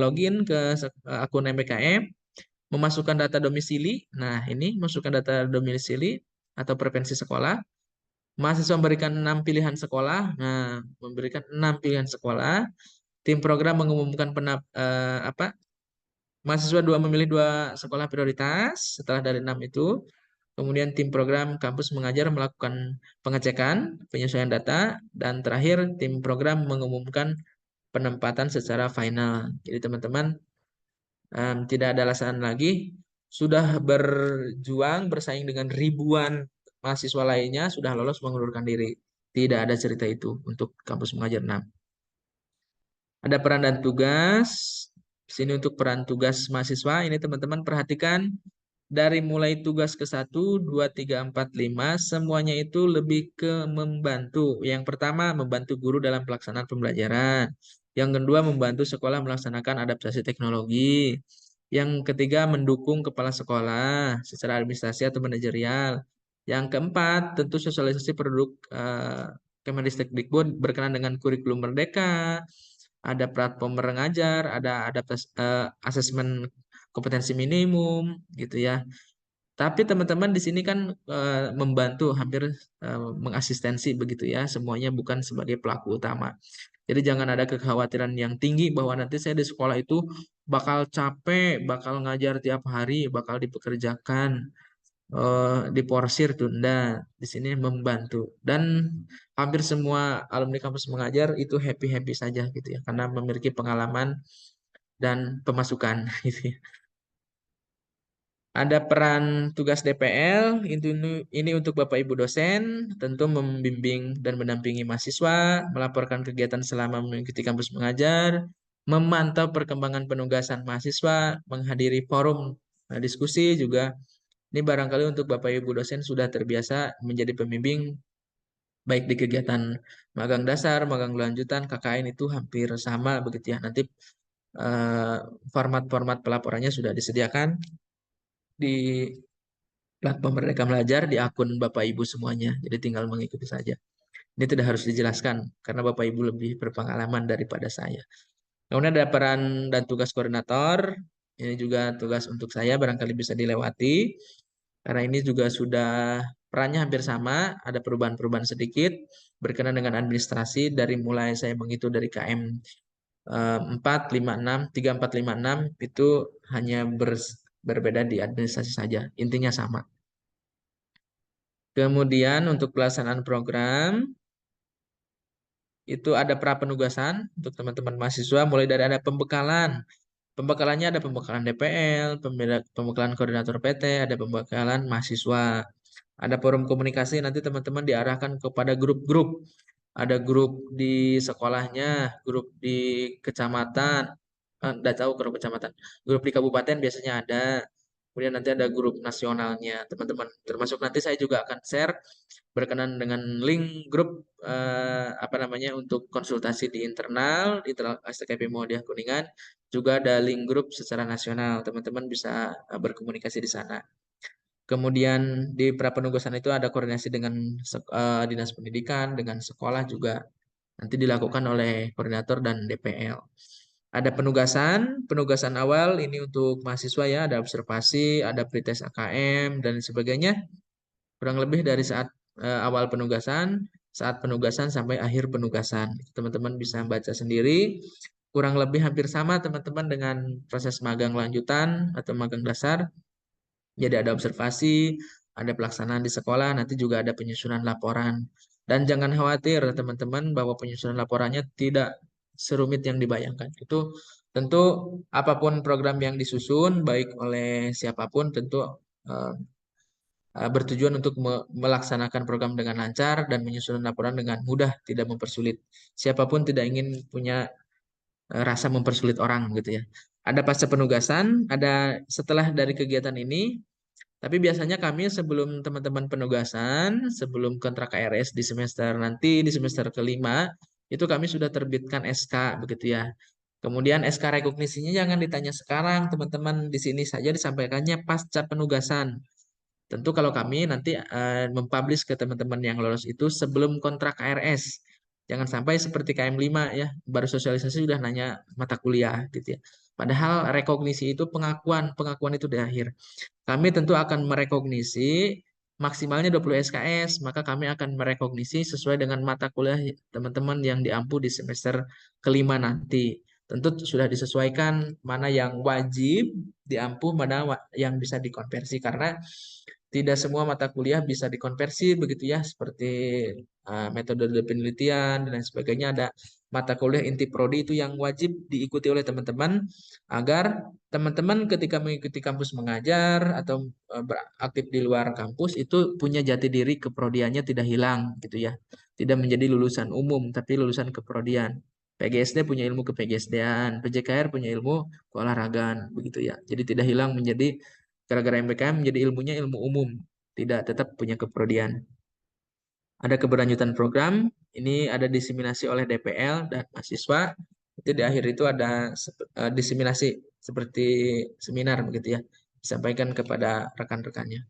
login ke akun MBKM, memasukkan data domisili. Nah, ini masukkan data domisili atau preferensi sekolah. Mahasiswa memberikan 6 pilihan sekolah. Nah, memberikan 6 pilihan sekolah. Tim program mengumumkan mahasiswa memilih 2 sekolah prioritas setelah dari 6 itu. Kemudian tim program kampus mengajar melakukan pengecekan, penyesuaian data, dan terakhir tim program mengumumkan penempatan secara final. Jadi teman-teman tidak ada alasan lagi, sudah berjuang bersaing dengan ribuan mahasiswa lainnya, sudah lolos mengundurkan diri. Tidak ada cerita itu untuk kampus mengajar 6. Ada peran dan tugas. Sini untuk peran tugas mahasiswa. Ini teman-teman perhatikan dari mulai tugas ke 1, 2, 3, 4, 5, semuanya itu lebih ke membantu. Yang pertama, membantu guru dalam pelaksanaan pembelajaran. Yang kedua, membantu sekolah melaksanakan adaptasi teknologi. Yang ketiga, mendukung kepala sekolah secara administrasi atau manajerial. Yang keempat, tentu sosialisasi produk Kemendikbud berkenaan dengan kurikulum merdeka, ada platform mengajar, ada adaptasi asesmen kompetensi minimum gitu ya. Tapi teman-teman di sini kan membantu hampir mengasistensi begitu ya, semuanya bukan sebagai pelaku utama. Jadi jangan ada kekhawatiran yang tinggi bahwa nanti saya di sekolah itu bakal capek, bakal ngajar tiap hari, bakal dipekerjakan, diporsir tunda. Di sini membantu. Dan hampir semua alumni kampus mengajar itu happy-happy saja gitu ya, karena memiliki pengalaman dan pemasukan gitu ya. Ada peran tugas DPL, ini untuk Bapak Ibu dosen, tentu membimbing dan mendampingi mahasiswa, melaporkan kegiatan selama mengikuti kampus mengajar, memantau perkembangan penugasan mahasiswa, menghadiri forum diskusi juga. Ini barangkali untuk Bapak Ibu dosen sudah terbiasa menjadi pembimbing, baik di kegiatan magang dasar, magang lanjutan, KKN itu hampir sama begitu ya. Nanti format-format pelaporannya sudah disediakan di platform Merdeka Belajar di akun Bapak Ibu semuanya. Jadi tinggal mengikuti saja. Ini tidak harus dijelaskan karena Bapak Ibu lebih berpengalaman daripada saya. Kemudian ada peran dan tugas koordinator. Ini juga tugas untuk saya barangkali bisa dilewati. Karena ini juga sudah perannya hampir sama, ada perubahan-perubahan sedikit berkenaan dengan administrasi dari mulai saya menghitung dari KM 456, 3456 itu hanya berbeda di administrasi saja, intinya sama. Kemudian untuk pelaksanaan program itu ada prapenugasan untuk teman-teman mahasiswa, mulai dari ada pembekalan. Pembekalannya ada pembekalan DPL, pembekalan koordinator PT, ada pembekalan mahasiswa. Ada forum komunikasi, nanti teman-teman diarahkan kepada grup-grup. Ada grup di sekolahnya, grup di kecamatan, enggak tahu grup kecamatan. Grup di kabupaten biasanya ada. Kemudian nanti ada grup nasionalnya, teman-teman. Termasuk nanti saya juga akan share berkenan dengan link grup apa namanya untuk konsultasi di internal STKIP Muhammadiyah Kuningan. Juga ada link grup secara nasional, teman-teman bisa berkomunikasi di sana. Kemudian di prapenugasan itu ada koordinasi dengan dinas pendidikan, dengan sekolah juga nanti dilakukan oleh koordinator dan DPL. Ada penugasan awal ini untuk mahasiswa ya, ada observasi, ada pretest AKM dan sebagainya. Kurang lebih dari saat awal penugasan, saat penugasan sampai akhir penugasan. Teman-teman bisa baca sendiri. Kurang lebih hampir sama teman-teman dengan proses magang lanjutan atau magang dasar. Jadi ada observasi, ada pelaksanaan di sekolah, nanti juga ada penyusunan laporan. Dan jangan khawatir teman-teman bahwa penyusunan laporannya tidak serumit yang dibayangkan. Itu tentu apapun program yang disusun, baik oleh siapapun, tentu bertujuan untuk melaksanakan program dengan lancar dan menyusun laporan dengan mudah, tidak mempersulit. Siapapun tidak ingin punya rasa mempersulit orang gitu ya. Ada pasca penugasan, ada setelah dari kegiatan ini, tapi biasanya kami sebelum teman-teman penugasan, sebelum kontrak KRS di semester nanti, di semester kelima, itu kami sudah terbitkan SK begitu ya. Kemudian SK rekognisinya jangan ditanya sekarang, teman-teman di sini saja disampaikannya pasca penugasan. Tentu kalau kami nanti mempublish ke teman-teman yang lolos itu sebelum kontrak KRS. Jangan sampai seperti KM5 ya, baru sosialisasi sudah nanya mata kuliah gitu ya. Padahal rekognisi itu pengakuan itu di akhir. Kami tentu akan merekognisi maksimalnya 20 SKS, maka kami akan merekognisi sesuai dengan mata kuliah teman-teman yang diampu di semester kelima nanti. Tentu sudah disesuaikan mana yang wajib diampu, mana yang bisa dikonversi karena tidak semua mata kuliah bisa dikonversi begitu ya, seperti metode penelitian dan lain sebagainya. Ada mata kuliah inti prodi itu yang wajib diikuti oleh teman-teman agar teman-teman ketika mengikuti kampus mengajar atau beraktif di luar kampus itu punya jati diri keprodiannya tidak hilang gitu ya. Tidak menjadi lulusan umum tapi lulusan keprodian. PGSD punya ilmu ke PGSD-an, PJKR punya ilmu keolahragaan begitu ya. Jadi tidak hilang menjadi Gara-gara MBKM menjadi ilmunya ilmu umum, tidak tetap punya keprodian. Ada keberlanjutan program, ini ada diseminasi oleh DPL dan mahasiswa. Itu di akhir itu ada diseminasi seperti seminar begitu ya, disampaikan kepada rekan-rekannya.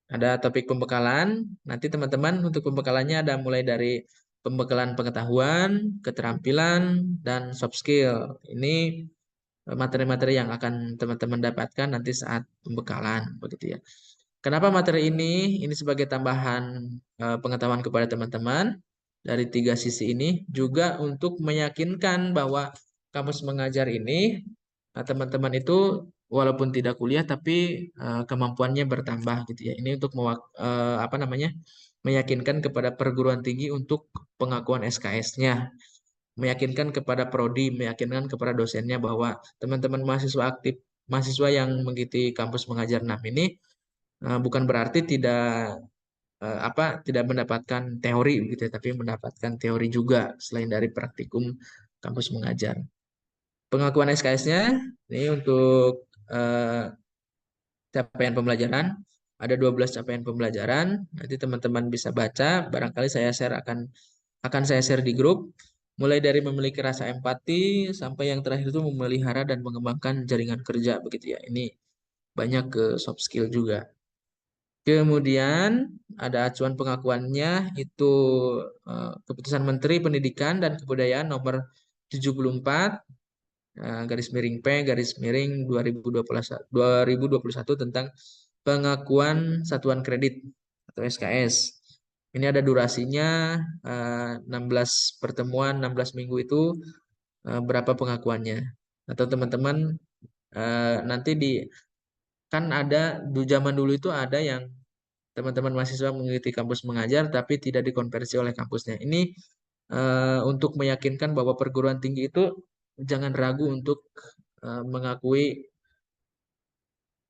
Ada topik pembekalan. Nanti teman-teman untuk pembekalannya ada mulai dari pembekalan pengetahuan, keterampilan, dan soft skill. Ini materi-materi yang akan teman-teman dapatkan nanti saat pembekalan begitu ya. Kenapa materi ini? Ini sebagai tambahan pengetahuan kepada teman-teman dari 3 sisi ini, juga untuk meyakinkan bahwa kampus mengajar ini teman-teman itu walaupun tidak kuliah tapi kemampuannya bertambah gitu ya. Ini untuk apa namanya? Meyakinkan kepada perguruan tinggi untuk pengakuan SKS-nya, meyakinkan kepada prodi, meyakinkan kepada dosennya bahwa teman-teman mahasiswa aktif, mahasiswa yang mengikuti kampus mengajar 6 ini bukan berarti tidak mendapatkan teori gitu ya, tapi mendapatkan teori juga selain dari praktikum kampus mengajar. Pengakuan SKS-nya ini untuk capaian pembelajaran, ada 12 capaian pembelajaran. Nanti teman-teman bisa baca, barangkali akan saya share di grup. Mulai dari memiliki rasa empati sampai yang terakhir itu memelihara dan mengembangkan jaringan kerja begitu ya. Ini banyak ke soft skill juga. Kemudian ada acuan pengakuannya itu Keputusan Menteri Pendidikan dan Kebudayaan nomor 74 garis miring P garis miring 2021 tentang pengakuan satuan kredit atau SKS. Ini ada durasinya 16 pertemuan, 16 minggu itu berapa pengakuannya. Atau teman-teman nanti kan ada zaman dulu itu ada yang teman-teman mahasiswa mengikuti kampus mengajar tapi tidak dikonversi oleh kampusnya. Ini untuk meyakinkan bahwa perguruan tinggi itu jangan ragu untuk mengakui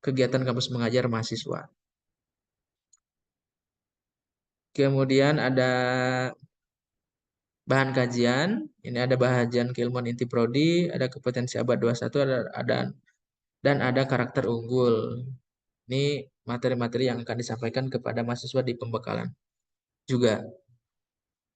kegiatan kampus mengajar mahasiswa. Kemudian ada bahan kajian, ini ada bahagian keilmuan inti prodi, ada kompetensi abad 21, dan ada karakter unggul. Ini materi-materi yang akan disampaikan kepada mahasiswa di pembekalan juga.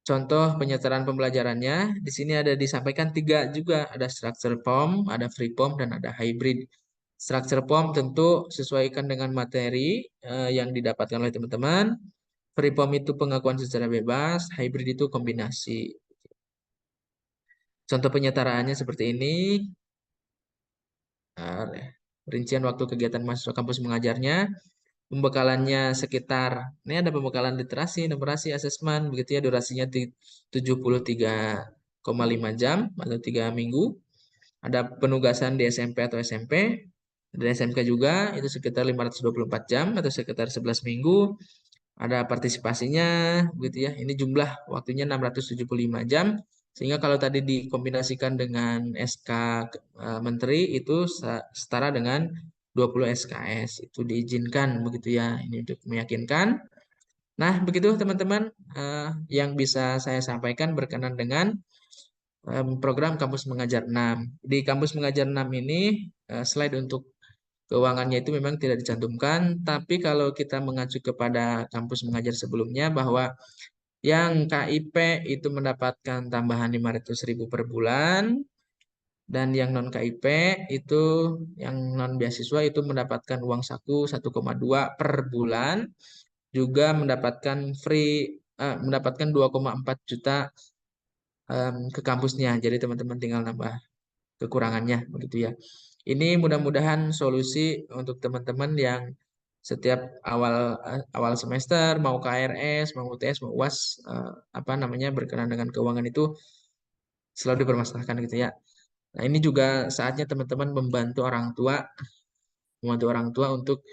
Contoh penyetaraan pembelajarannya, di sini ada disampaikan 3 juga, ada structure form, ada free form, dan ada hybrid. Structure form tentu sesuaikan dengan materi yang didapatkan oleh teman-teman. Free form itu pengakuan secara bebas, hybrid itu kombinasi. Contoh penyetaraannya seperti ini. Rincian waktu kegiatan mahasiswa kampus mengajarnya. Pembekalannya sekitar, ini ada pembekalan literasi, numerasi, asesmen, begitu ya, durasinya 73,5 jam atau 3 minggu. Ada penugasan di SMP atau SMP, di SMK juga, itu sekitar 524 jam atau sekitar 11 minggu. Ada partisipasinya, begitu ya, ini jumlah waktunya 675 jam, sehingga kalau tadi dikombinasikan dengan SK Menteri, itu setara dengan 20 SKS, itu diizinkan begitu ya, ini untuk meyakinkan. Nah, begitu teman-teman yang bisa saya sampaikan berkenan dengan program Kampus Mengajar 6. Di Kampus Mengajar 6 ini slide untuk keuangannya itu memang tidak dicantumkan, tapi kalau kita mengacu kepada kampus mengajar sebelumnya bahwa yang KIP itu mendapatkan tambahan 500.000 per bulan, dan yang non KIP itu, yang non beasiswa itu mendapatkan uang saku 1,2 per bulan, juga mendapatkan 2,4 juta ke kampusnya. Jadi teman-teman tinggal nambah kekurangannya begitu ya. Ini mudah-mudahan solusi untuk teman-teman yang setiap awal semester mau KRS, mau UTS, mau UAS berkenan dengan keuangan itu selalu dipermasalahkan gitu ya. Nah, ini juga saatnya teman-teman membantu orang tua untuk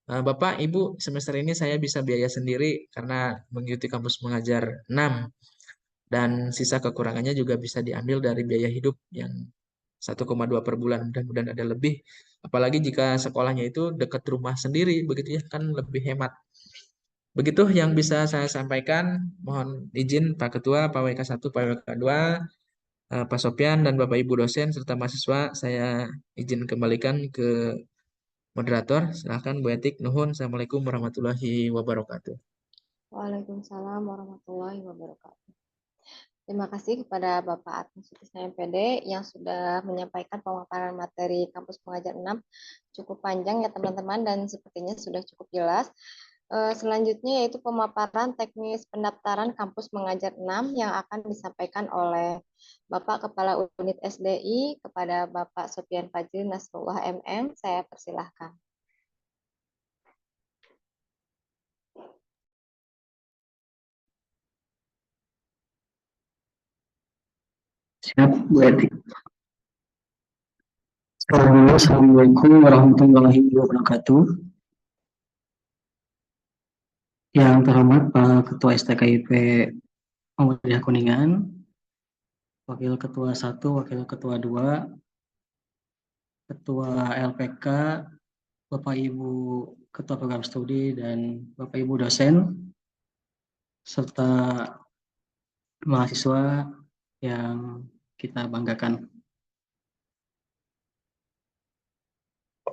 Bapak, Ibu, semester ini saya bisa biaya sendiri karena mengikuti kampus mengajar 6, dan sisa kekurangannya juga bisa diambil dari biaya hidup yang 1,2 per bulan, mudah-mudahan ada lebih. Apalagi jika sekolahnya itu dekat rumah sendiri, begitu ya, kan lebih hemat. Begitu yang bisa saya sampaikan. Mohon izin Pak Ketua, Pak WK1, Pak WK2, Pak Sopyan, dan Bapak Ibu dosen serta mahasiswa, saya izin kembalikan ke Moderator, silakan Bu Etik. Nuhun. Assalamualaikum warahmatullahi wabarakatuh. Waalaikumsalam warahmatullahi wabarakatuh. Terima kasih kepada Bapak Adnan Sutisna MPD yang sudah menyampaikan pemaparan materi kampus pengajar 6. Cukup panjang ya teman-teman dan sepertinya sudah cukup jelas. Selanjutnya yaitu pemaparan teknis pendaftaran kampus mengajar 6 yang akan disampaikan oleh Bapak Kepala Unit SDI kepada Bapak Sofian Fajri Nasrullah MM. Saya persilahkan. Siap, Bu Etik. Assalamualaikum warahmatullahi wabarakatuh. Yang terhormat Pak Ketua STKIP Muhammadiyah Kuningan, Wakil Ketua 1, Wakil Ketua 2, Ketua LPK, Bapak Ibu Ketua Program Studi, dan Bapak Ibu dosen, serta mahasiswa yang kita banggakan.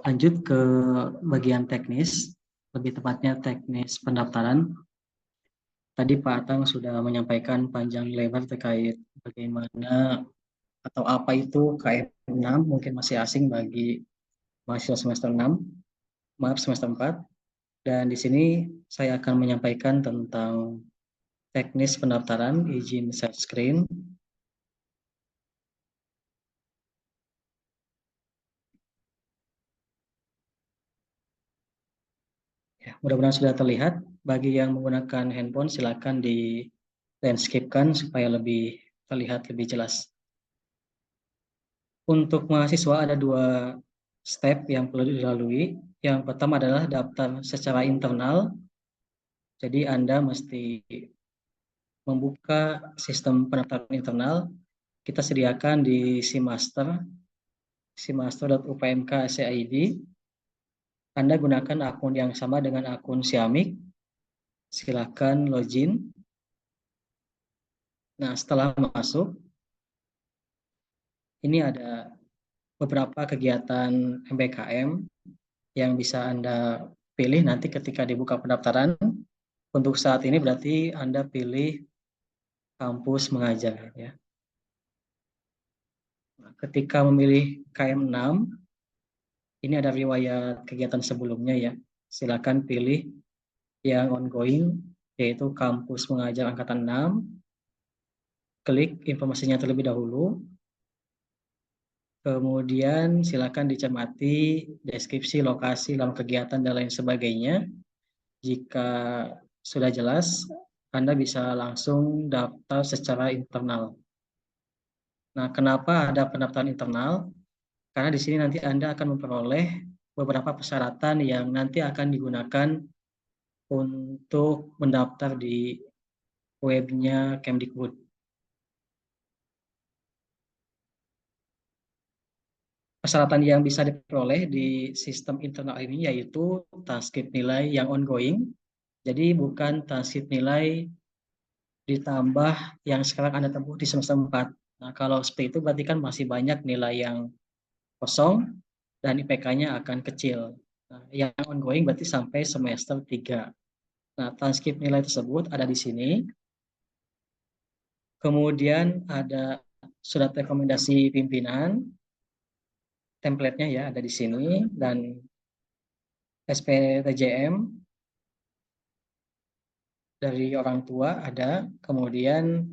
Lanjut ke bagian teknis, lebih tepatnya teknis pendaftaran. Tadi Pak Atang sudah menyampaikan panjang lebar terkait bagaimana atau apa itu KM6, mungkin masih asing bagi mahasiswa semester 6, semester 4. Dan di sini saya akan menyampaikan tentang teknis pendaftaran izin share screen. Ya, mudah-mudahan sudah terlihat. Bagi yang menggunakan handphone, silakan di landscape-kan supaya lebih terlihat lebih jelas. Untuk mahasiswa ada 2 step yang perlu dilalui. Yang pertama adalah daftar secara internal. Jadi Anda mesti membuka sistem pendaftaran internal. Kita sediakan di Simaster, simaster.upmk.ac.id. Anda gunakan akun yang sama dengan akun Siamik. Silakan login. Nah, setelah masuk, ini ada beberapa kegiatan MBKM yang bisa Anda pilih nanti ketika dibuka pendaftaran. Untuk saat ini berarti Anda pilih kampus mengajar. Ya. Ketika memilih KM6, ini ada riwayat kegiatan sebelumnya ya. Silakan pilih yang ongoing, yaitu kampus mengajar angkatan 6. Klik informasinya terlebih dahulu. Kemudian silakan dicermati deskripsi, lokasi, dalam kegiatan, dan lain sebagainya. Jika sudah jelas, Anda bisa langsung daftar secara internal. Nah, kenapa ada pendaftaran internal? Karena di sini nanti Anda akan memperoleh beberapa persyaratan yang nanti akan digunakan untuk mendaftar di webnya Kemdikbud. Persyaratan yang bisa diperoleh di sistem internal ini yaitu transkrip nilai yang ongoing. Jadi bukan transkrip nilai ditambah yang sekarang Anda tempuh di semester 4. Nah, kalau seperti itu berarti kan masih banyak nilai yang kosong dan IPK-nya akan kecil. Nah, yang ongoing berarti sampai semester 3. Nah, transkrip nilai tersebut ada di sini. Kemudian ada surat rekomendasi pimpinan, template-nya ya ada di sini, dan SPTJM dari orang tua ada. Kemudian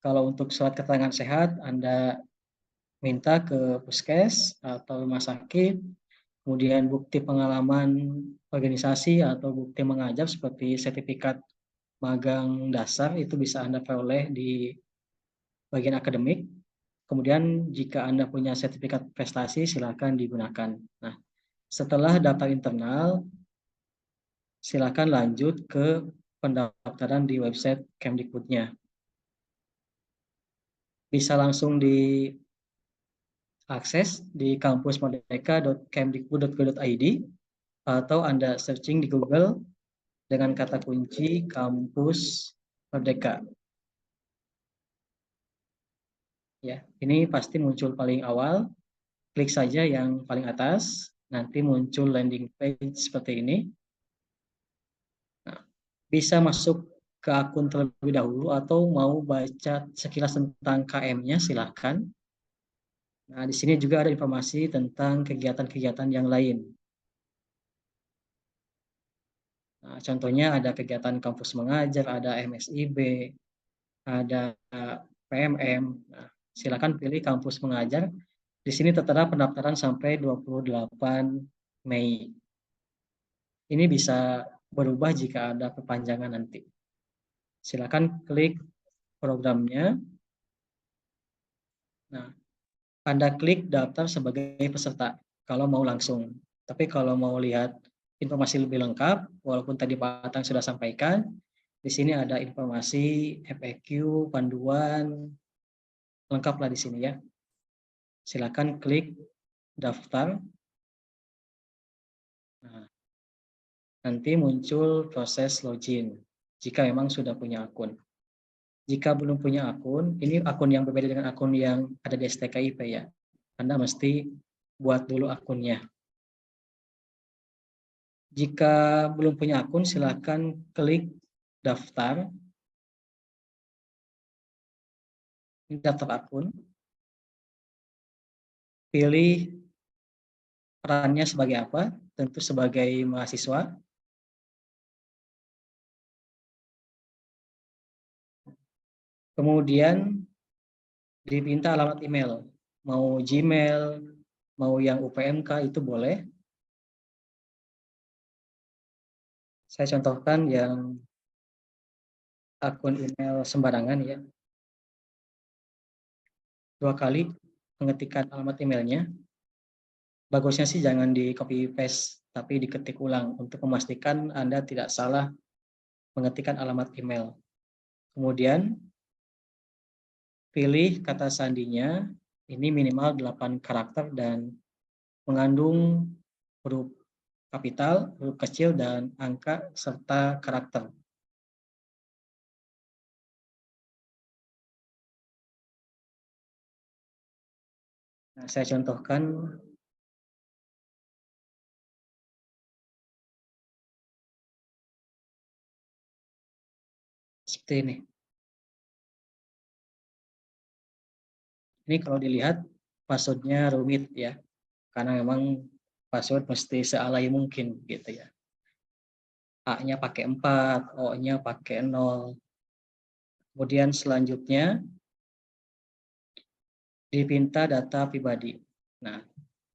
kalau untuk surat keterangan sehat, Anda minta ke puskes atau rumah sakit. Kemudian bukti pengalaman organisasi atau bukti mengajar seperti sertifikat magang dasar itu bisa Anda peroleh di bagian akademik. Kemudian jika Anda punya sertifikat prestasi silakan digunakan. Nah, setelah daftar internal, silakan lanjut ke pendaftaran di website Kemdikbudnya. Bisa langsung diakses di kampusmerdeka.kemdikbud.go.id atau Anda searching di Google dengan kata kunci kampus merdeka. Ya, ini pasti muncul paling awal. Klik saja yang paling atas. nanti muncul landing page seperti ini. Nah, bisa masuk ke akun terlebih dahulu atau mau baca sekilas tentang KM-nya, silahkan. Nah, di sini juga ada informasi tentang kegiatan-kegiatan yang lain. Nah, contohnya ada kegiatan kampus mengajar, ada MSIB, ada PMM. Nah, silakan pilih kampus mengajar. Di sini tertera pendaftaran sampai 28 Mei. Ini bisa berubah jika ada perpanjangan nanti. Silakan klik programnya. Nah, Anda klik daftar sebagai peserta kalau mau langsung. Tapi kalau mau lihat informasi lebih lengkap, walaupun tadi Pak Atang sudah sampaikan, di sini ada informasi FAQ, panduan, lengkaplah di sini ya. Silakan klik daftar. Nah, nanti muncul proses login jika memang sudah punya akun. Jika belum punya akun, ini akun yang berbeda dengan akun yang ada di STKIP ya. Anda mesti buat dulu akunnya. Jika belum punya akun, silakan klik daftar. Ini daftar akun. Pilih perannya sebagai apa? Tentu sebagai mahasiswa. Kemudian diminta alamat email. Mau Gmail, mau yang UPMK itu boleh. Saya contohkan yang akun email sembarangan ya. 2 kali mengetikkan alamat emailnya. Bagusnya sih jangan di copy paste, tapi diketik ulang untuk memastikan Anda tidak salah mengetikkan alamat email. Kemudian pilih kata sandinya, ini minimal 8 karakter dan mengandung huruf kapital, huruf kecil, dan angka serta karakter. Nah, saya contohkan seperti ini. Ini kalau dilihat passwordnya rumit ya, karena memang password mesti sealai mungkin gitu ya. A-nya pakai 4, O-nya pakai 0. Kemudian selanjutnya diminta data pribadi. Nah,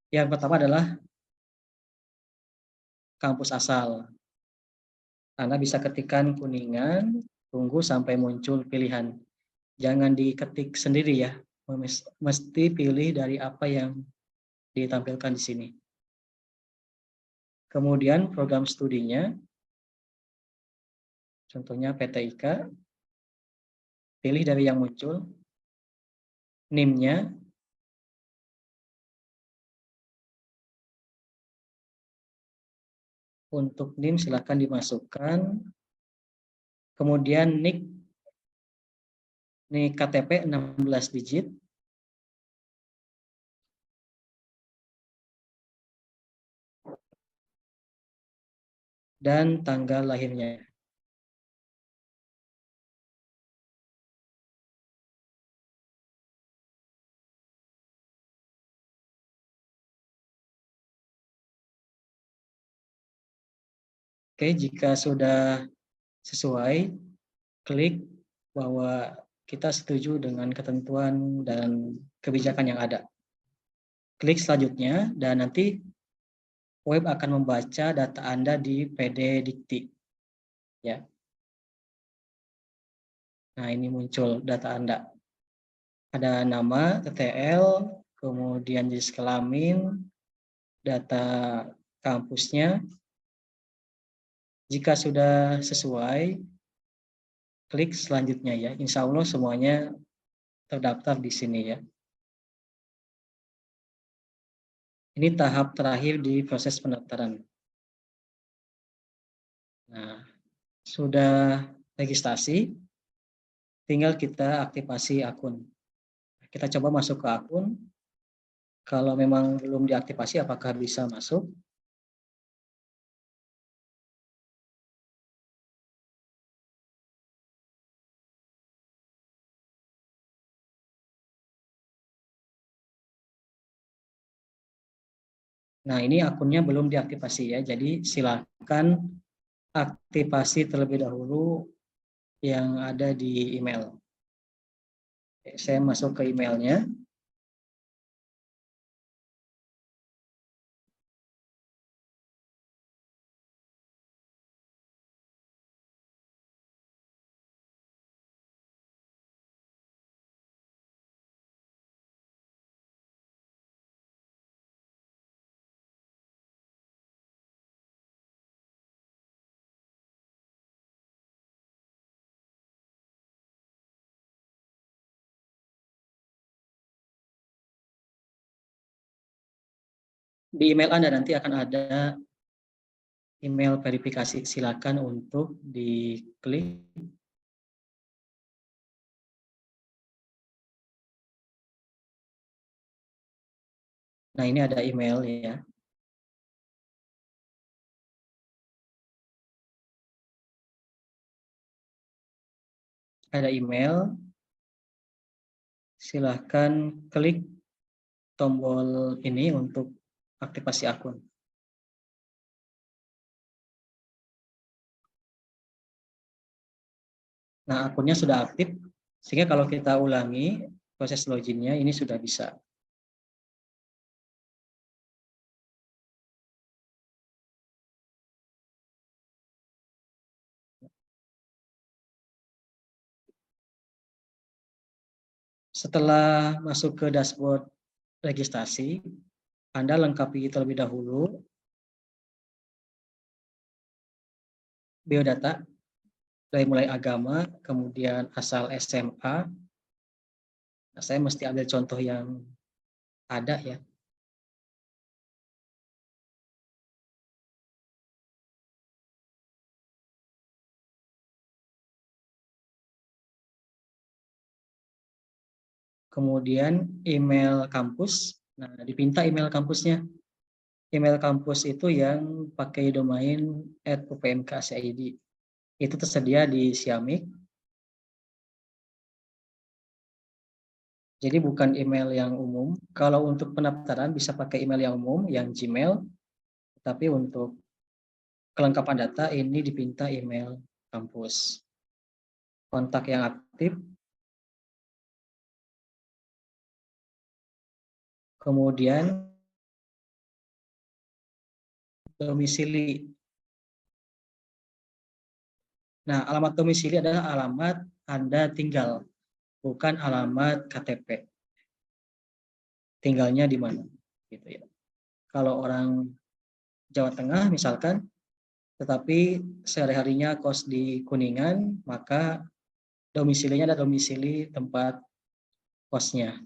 yang pertama adalah kampus asal. Anda bisa ketikkan Kuningan, tunggu sampai muncul pilihan. Jangan diketik sendiri ya, mesti pilih dari apa yang ditampilkan di sini. Kemudian program studinya, contohnya PTIK, pilih dari yang muncul. NIM-nya, untuk NIM silakan dimasukkan. Kemudian NIK, NIK KTP 16 digit. Dan tanggal lahirnya. Oke, jika sudah sesuai, klik bahwa kita setuju dengan ketentuan dan kebijakan yang ada. Klik selanjutnya dan nanti web akan membaca data Anda di PD Dikti. Ya. Nah, ini muncul data Anda. Ada nama, TTL, kemudian jenis kelamin, data kampusnya. Jika sudah sesuai, klik selanjutnya ya. Insya Allah semuanya terdaftar di sini ya. Ini tahap terakhir di proses pendaftaran. Nah, sudah registrasi, tinggal kita aktifasi akun. Kita coba masuk ke akun. Kalau memang belum diaktifasi, apakah bisa masuk? Nah, ini akunnya belum diaktifasi ya, jadi silakan aktifasi terlebih dahulu yang ada di email. Oke, saya masuk ke emailnya. Di email Anda nanti akan ada email verifikasi. Silakan untuk diklik. Nah, ini ada email ya. Ada email. Silakan klik tombol ini untuk aktifasi akun. Nah, akunnya sudah aktif, sehingga kalau kita ulangi proses loginnya ini sudah bisa. Setelah masuk ke dashboard registrasi, Anda lengkapi terlebih dahulu biodata, dari mulai agama, kemudian asal SMA. Nah, saya mesti ambil contoh yang ada ya. Kemudian email kampus. Nah, dipinta email kampusnya. Email kampus itu yang pakai domain @upmk.id. Itu tersedia di Siamik. Jadi bukan email yang umum. Kalau untuk pendaftaran bisa pakai email yang umum, yang Gmail. Tapi untuk kelengkapan data ini dipinta email kampus. Kontak yang aktif. Kemudian domisili. Nah, alamat domisili adalah alamat Anda tinggal, bukan alamat KTP. Tinggalnya di mana, gitu ya. Kalau orang Jawa Tengah misalkan, tetapi sehari-harinya kos di Kuningan, maka domisilinya ada domisili tempat kosnya.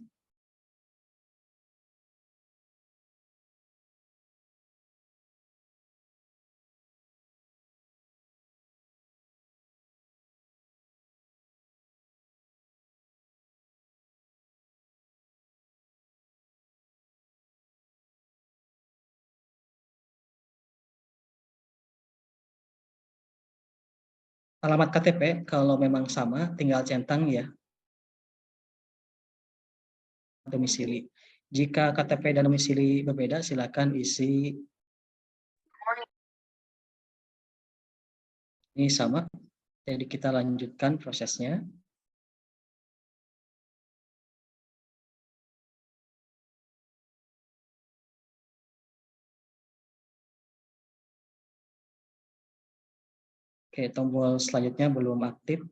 Alamat KTP kalau memang sama, tinggal centang ya domisili. Jika KTP dan domisili berbeda, silakan isi ini sama. Jadi kita lanjutkan prosesnya. Oke, tombol selanjutnya belum aktif.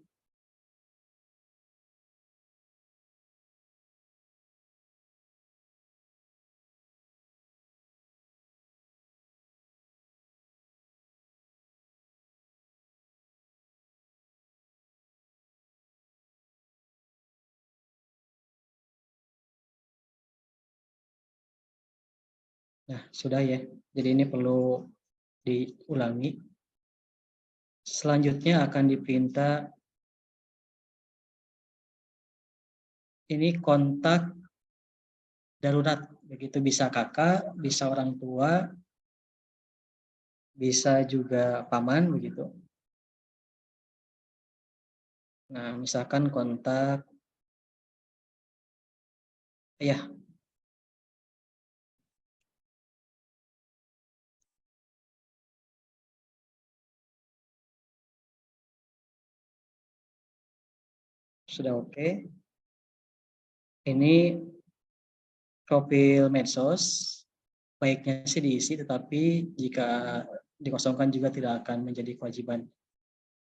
Nah, sudah ya. Jadi ini perlu diulangi. Selanjutnya akan dipinta ini kontak darurat Begitu bisa kakak, bisa orang tua, bisa juga paman begitu. Nah, misalkan kontak, ya, sudah oke. Ini profil medsos, baiknya sih diisi, tetapi jika dikosongkan juga tidak akan menjadi kewajiban.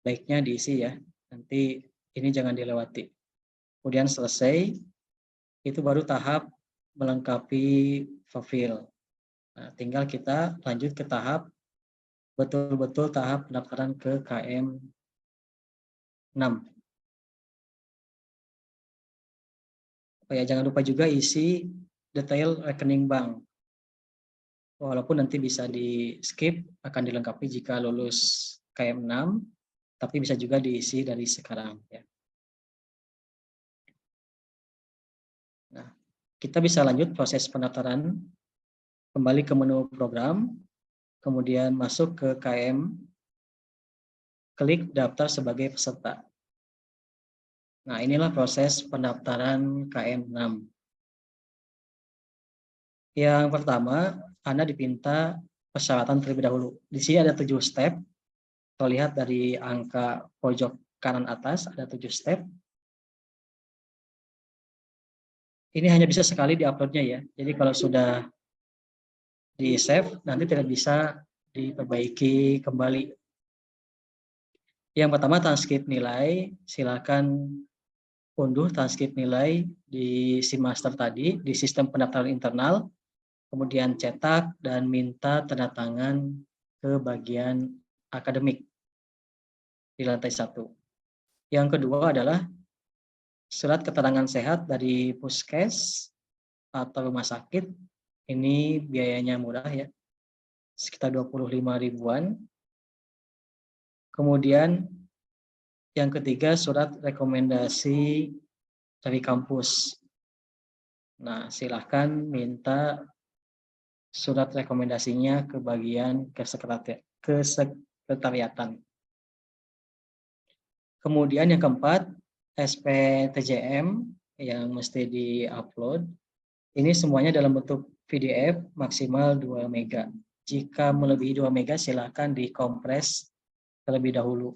Baiknya diisi ya, nanti ini jangan dilewati. Kemudian selesai, itu baru tahap melengkapi profil. Nah, tinggal kita lanjut ke tahap betul-betul tahap pendaftaran ke KM 6. Oh ya, jangan lupa juga isi detail rekening bank. Walaupun nanti bisa di skip, akan dilengkapi jika lulus KM 6, tapi bisa juga diisi dari sekarang ya. Nah, kita bisa lanjut proses pendaftaran, kembali ke menu program, kemudian masuk ke KM, klik daftar sebagai peserta. Nah, inilah proses pendaftaran KM 6. Yang pertama, Anda dipinta persyaratan terlebih dahulu. Di sini ada 7 step. Kalau lihat dari angka pojok kanan atas, ada 7 step. Ini hanya bisa sekali diuploadnya ya. Jadi kalau sudah di save, nanti tidak bisa diperbaiki kembali. Yang pertama, transkrip nilai. Silakan unduh transkrip nilai di SIMaster tadi, di sistem pendaftaran internal. Kemudian cetak dan minta tanda tangan ke bagian akademik di lantai 1. Yang kedua adalah surat keterangan sehat dari puskes atau rumah sakit. Ini biayanya murah ya, sekitar 25 ribuan. Kemudian yang ketiga, surat rekomendasi dari kampus. Nah, silahkan minta surat rekomendasinya ke bagian kesekretariatan. Kemudian yang keempat, SPTJM yang mesti di-upload. Ini semuanya dalam bentuk PDF maksimal 2 MB. Jika melebihi 2 MB silahkan dikompres terlebih dahulu.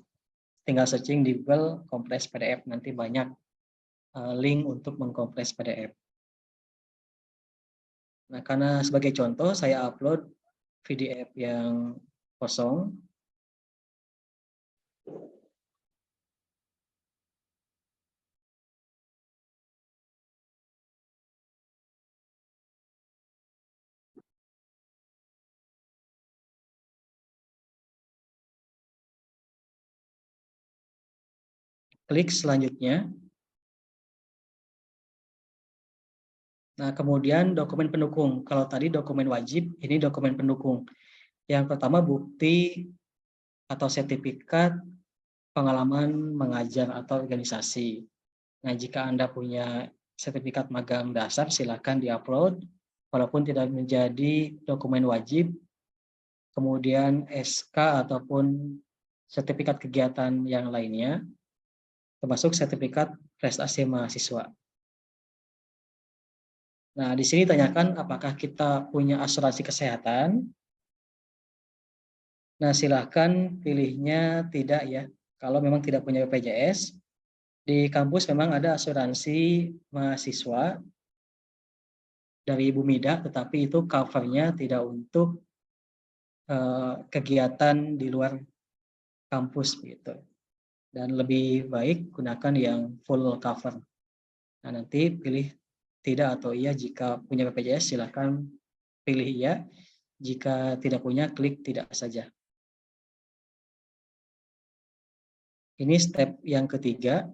Tinggal searching di Google kompres PDF, nanti banyak link untuk mengkompres PDF. Nah, karena sebagai contoh saya upload PDF yang kosong. Klik selanjutnya. Nah, kemudian dokumen pendukung. Kalau tadi dokumen wajib, ini dokumen pendukung. Yang pertama, bukti atau sertifikat pengalaman mengajar atau organisasi. Nah, jika Anda punya sertifikat magang dasar, silakan diupload, walaupun tidak menjadi dokumen wajib. Kemudian SK ataupun sertifikat kegiatan yang lainnya, termasuk sertifikat prestasi mahasiswa. Nah, di sini tanyakan apakah kita punya asuransi kesehatan. Nah, silahkan pilihnya tidak ya. Kalau memang tidak punya BPJS, di kampus memang ada asuransi mahasiswa dari Ibu Mida, tetapi itu covernya tidak untuk kegiatan di luar kampus gitu. Dan lebih baik gunakan yang full cover. Nah, nanti pilih tidak atau iya. Jika punya BPJS silahkan pilih iya. Jika tidak punya, klik tidak saja. Ini step yang ketiga,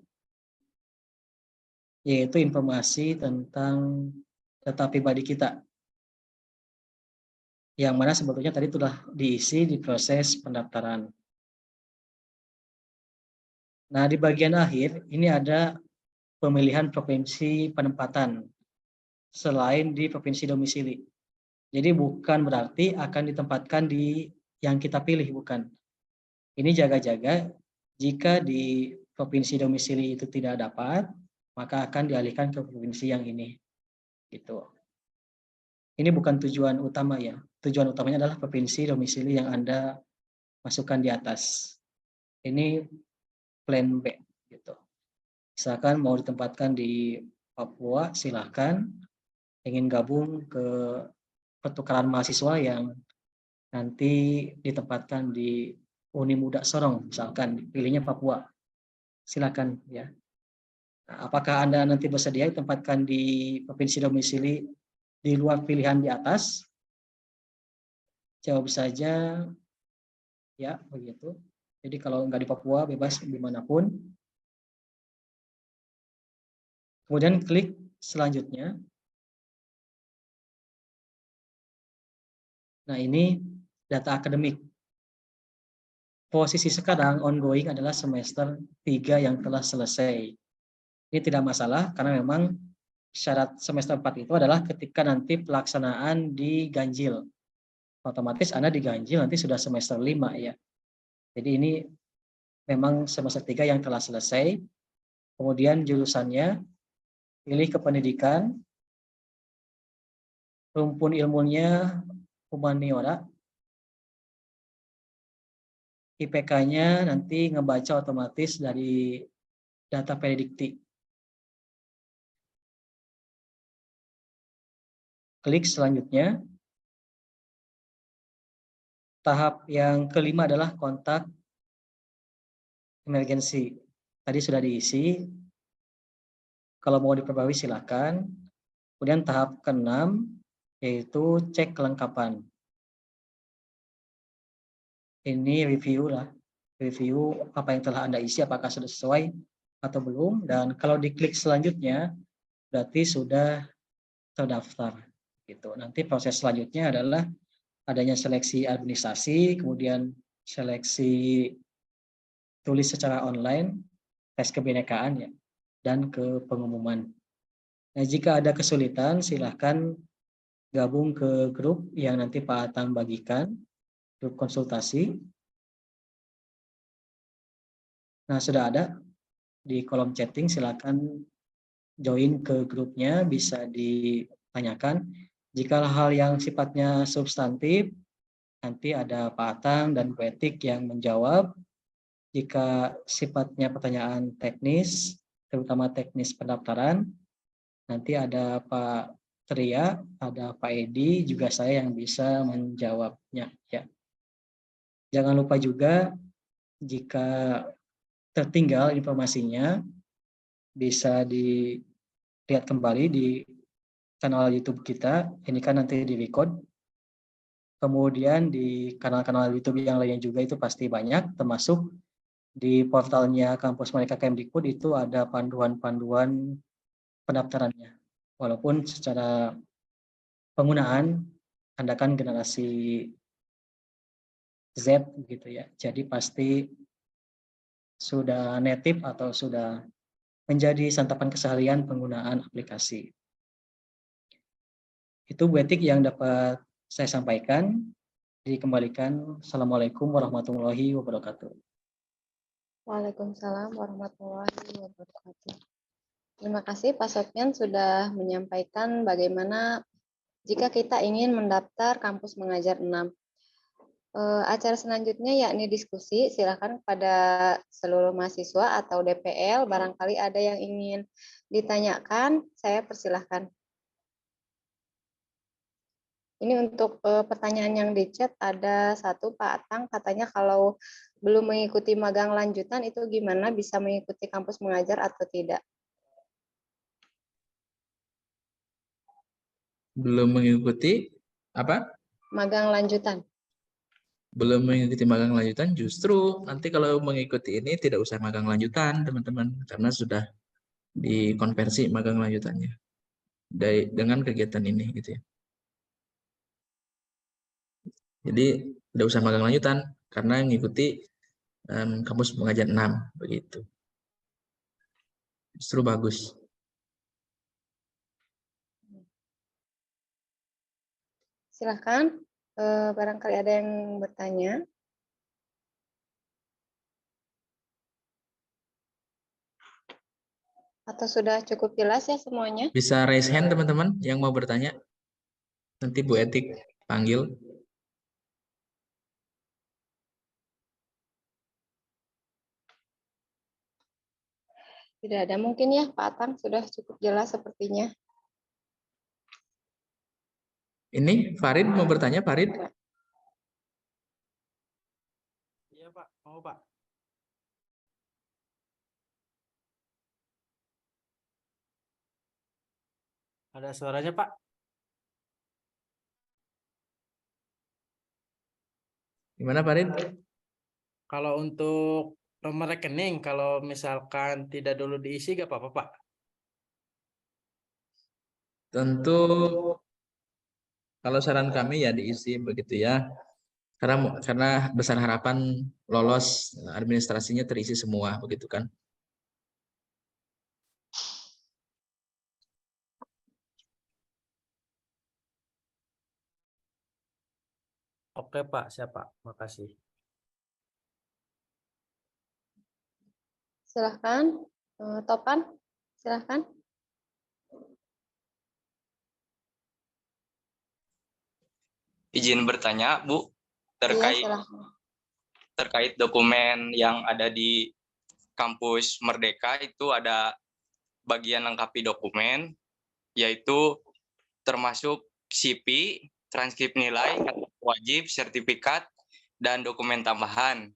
yaitu informasi tentang data pribadi kita. Yang mana sebetulnya tadi sudah diisi di proses pendaftaran. Nah, di bagian akhir ini ada pemilihan provinsi penempatan. selain di provinsi domisili. Jadi bukan berarti akan ditempatkan di yang kita pilih, bukan. Ini jaga-jaga jika di provinsi domisili itu tidak dapat, maka akan dialihkan ke provinsi yang ini. Gitu. Ini bukan tujuan utama ya. Tujuan utamanya adalah provinsi domisili yang Anda masukkan di atas. Ini plan B gitu. Misalkan mau ditempatkan di Papua, silahkan. Ingin gabung ke pertukaran mahasiswa yang nanti ditempatkan di Uni Muda Sorong, misalkan pilihnya Papua, silakan ya. Nah, apakah Anda nanti bersedia ditempatkan di provinsi domisili di luar pilihan di atas? Jawab saja ya, begitu. Jadi kalau nggak di Papua, bebas dimanapun. Kemudian klik selanjutnya. Nah, ini data akademik. Posisi sekarang ongoing adalah semester 3 yang telah selesai. Ini tidak masalah karena memang syarat semester 4 itu adalah ketika nanti pelaksanaan diganjil. Otomatis Anda diganjil nanti sudah semester 5 ya. Jadi ini memang semester 3 yang telah selesai. Kemudian jurusannya, pilih kependidikan, rumpun ilmunya humaniora, IPK-nya nanti ngebaca otomatis dari data predikti. Klik selanjutnya. Tahap yang kelima adalah kontak emergensi. Tadi sudah diisi. Kalau mau diperbarui silakan. Kemudian tahap ke-6 yaitu cek kelengkapan. Ini review lah. Review apa yang telah Anda isi, apakah sudah sesuai atau belum. Dan kalau diklik selanjutnya, berarti sudah terdaftar. Gitu. Nanti proses selanjutnya adalah adanya seleksi administrasi, kemudian seleksi tulis secara online, tes kebinekaan ya, dan ke pengumuman. Nah, jika ada kesulitan, silahkan gabung ke grup yang nanti Pak Atang bagikan, grup konsultasi. Nah, sudah ada di kolom chatting, silakan join ke grupnya, bisa ditanyakan. Jika hal yang sifatnya substantif, nanti ada Pak Atang dan Bu Etik yang menjawab. Jika sifatnya pertanyaan teknis, terutama teknis pendaftaran, nanti ada Pak Tria, ada Pak Edi, juga saya yang bisa menjawabnya. Ya. Jangan lupa juga jika tertinggal informasinya, bisa dilihat kembali di kanal YouTube kita. Ini kan nanti di-record. Kemudian di kanal-kanal YouTube yang lainnya juga itu pasti banyak, termasuk di portalnya Kampus Merdeka Kemdikbud itu ada panduan-panduan pendaftarannya. Walaupun secara penggunaan Anda kan generasi Z gitu ya. Jadi pasti sudah native atau sudah menjadi santapan keseharian penggunaan aplikasi. Itu Bu Etik yang dapat saya sampaikan. Dikembalikan. Assalamualaikum warahmatullahi wabarakatuh. Waalaikumsalam warahmatullahi wabarakatuh. Terima kasih Pak Sofyan sudah menyampaikan bagaimana jika kita ingin mendaftar kampus mengajar 6. Acara selanjutnya yakni diskusi, silakan kepada seluruh mahasiswa atau DPL, barangkali ada yang ingin ditanyakan, saya persilahkan. Ini untuk pertanyaan yang di chat, ada satu Pak Atang, katanya kalau belum mengikuti magang lanjutan itu gimana, bisa mengikuti kampus mengajar atau tidak? Belum mengikuti apa? Magang lanjutan. Belum mengikuti magang lanjutan, justru nanti kalau mengikuti ini tidak usah magang lanjutan, teman-teman, karena sudah dikonversi magang lanjutannya dengan kegiatan ini gitu ya. Jadi tidak usah magang lanjutan karena mengikuti kampus mengajar 6 begitu. Justru bagus. Silahkan, barangkali ada yang bertanya. Atau sudah cukup jelas ya semuanya? Bisa raise hand teman-teman yang mau bertanya. Nanti Bu Etik panggil. Tidak ada mungkin ya, Pak Atang sudah cukup jelas sepertinya. Ini Farid mau bertanya, Farid? Iya Pak, mau Pak. Ada suaranya Pak? Gimana Farid? Kalau untuk nomor rekening, kalau misalkan tidak dulu diisi gak apa-apa Pak? Tentu kalau saran kami ya diisi begitu ya. Karena besar harapan lolos administrasinya terisi semua begitu kan. Oke Pak, siap Pak. Makasih. Silahkan, Topan, silahkan. Izin bertanya, Bu, Iya, terkait dokumen yang ada di kampus Merdeka itu ada bagian lengkapi dokumen, yaitu termasuk CV, transkrip nilai, wajib, sertifikat, dan dokumen tambahan.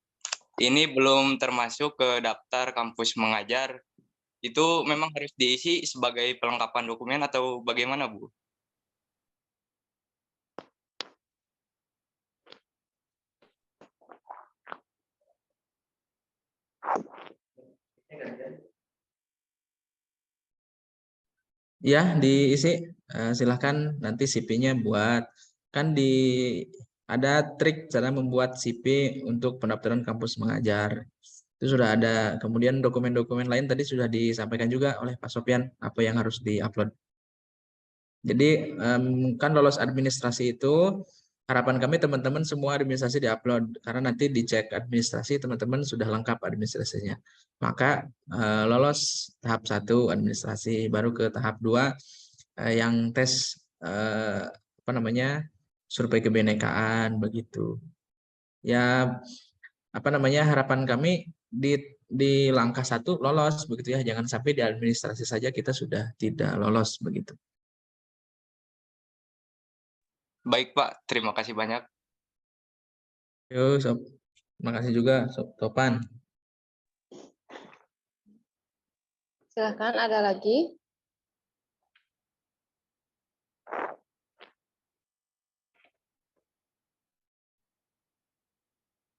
Ini belum termasuk ke daftar kampus mengajar. Itu memang harus diisi sebagai pelengkapan dokumen atau bagaimana, Bu? Ya, diisi. Silahkan nanti CV-nya buat. Kan ada trik cara membuat CV untuk pendaftaran kampus mengajar. Itu sudah ada. Kemudian dokumen-dokumen lain tadi sudah disampaikan juga oleh Pak Sopyan apa yang harus diupload. Jadi kan lolos administrasi itu harapan kami teman-teman semua administrasi diupload karena nanti dicek administrasi teman-teman sudah lengkap administrasinya. Maka lolos tahap 1 administrasi, baru ke tahap 2 yang tes survei kebinekaan begitu. Ya harapan kami di langkah 1 lolos begitu ya, jangan sampai di administrasi saja kita sudah tidak lolos begitu. Baik, Pak. Terima kasih banyak. Yo, Sob. Terima kasih juga, Sob Topan. silahkan ada lagi.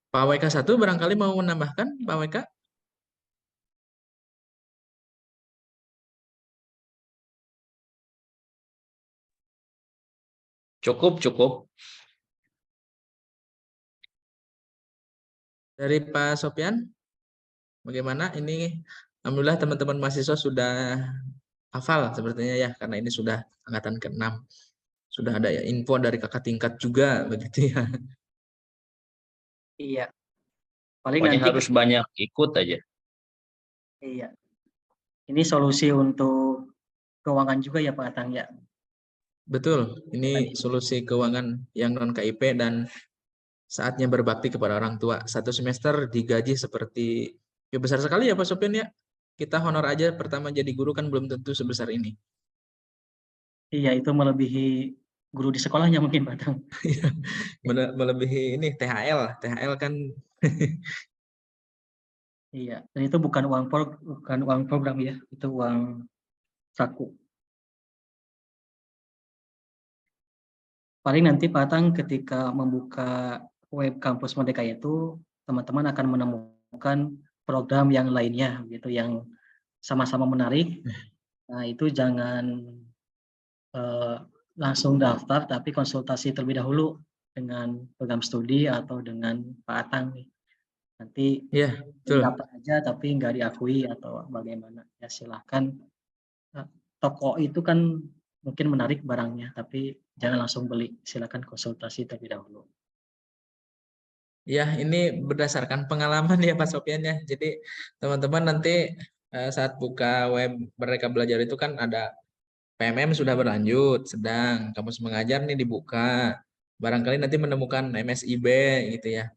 Pak WK 1 barangkali mau menambahkan, Pak WK? Cukup. Dari Pak Sopyan, bagaimana? Ini alhamdulillah teman-teman mahasiswa sudah hafal sepertinya ya, karena ini sudah angkatan ke-6. Sudah ada ya info dari kakak tingkat juga begitu ya. Iya. Paling Pokoknya nanti harus banyak ikut aja. iya. Ini solusi untuk keuangan juga ya Pak Atang ya. Betul, ini solusi keuangan yang non KIP dan saatnya berbakti kepada orang tua. 1 semester digaji seperti ya besar sekali ya Pak Sopyan ya. Kita honor aja pertama jadi guru kan belum tentu sebesar ini. Iya, itu melebihi guru di sekolahnya mungkin Pak Atang. Melebihi ini THL kan. Iya, dan itu bukan uang program ya, itu uang saku. Paling nanti Pak Atang ketika membuka web kampus Merdeka itu teman-teman akan menemukan program yang lainnya gitu yang sama-sama menarik. Nah, itu jangan langsung daftar tapi konsultasi terlebih dahulu dengan program studi atau dengan Pak Atang nih. Nanti Ya, betul. daftar aja tapi nggak diakui atau bagaimana. Ya silahkan. Toko itu kan mungkin menarik barangnya, tapi jangan langsung beli, silakan konsultasi terlebih dahulu. Ya, ini berdasarkan pengalaman ya Pak Sofyan ya. Jadi teman-teman nanti saat buka web Merdeka Belajar itu kan ada PMM sudah berlanjut, sedang kampus mengajar nih dibuka. Barangkali nanti menemukan MSIB gitu ya.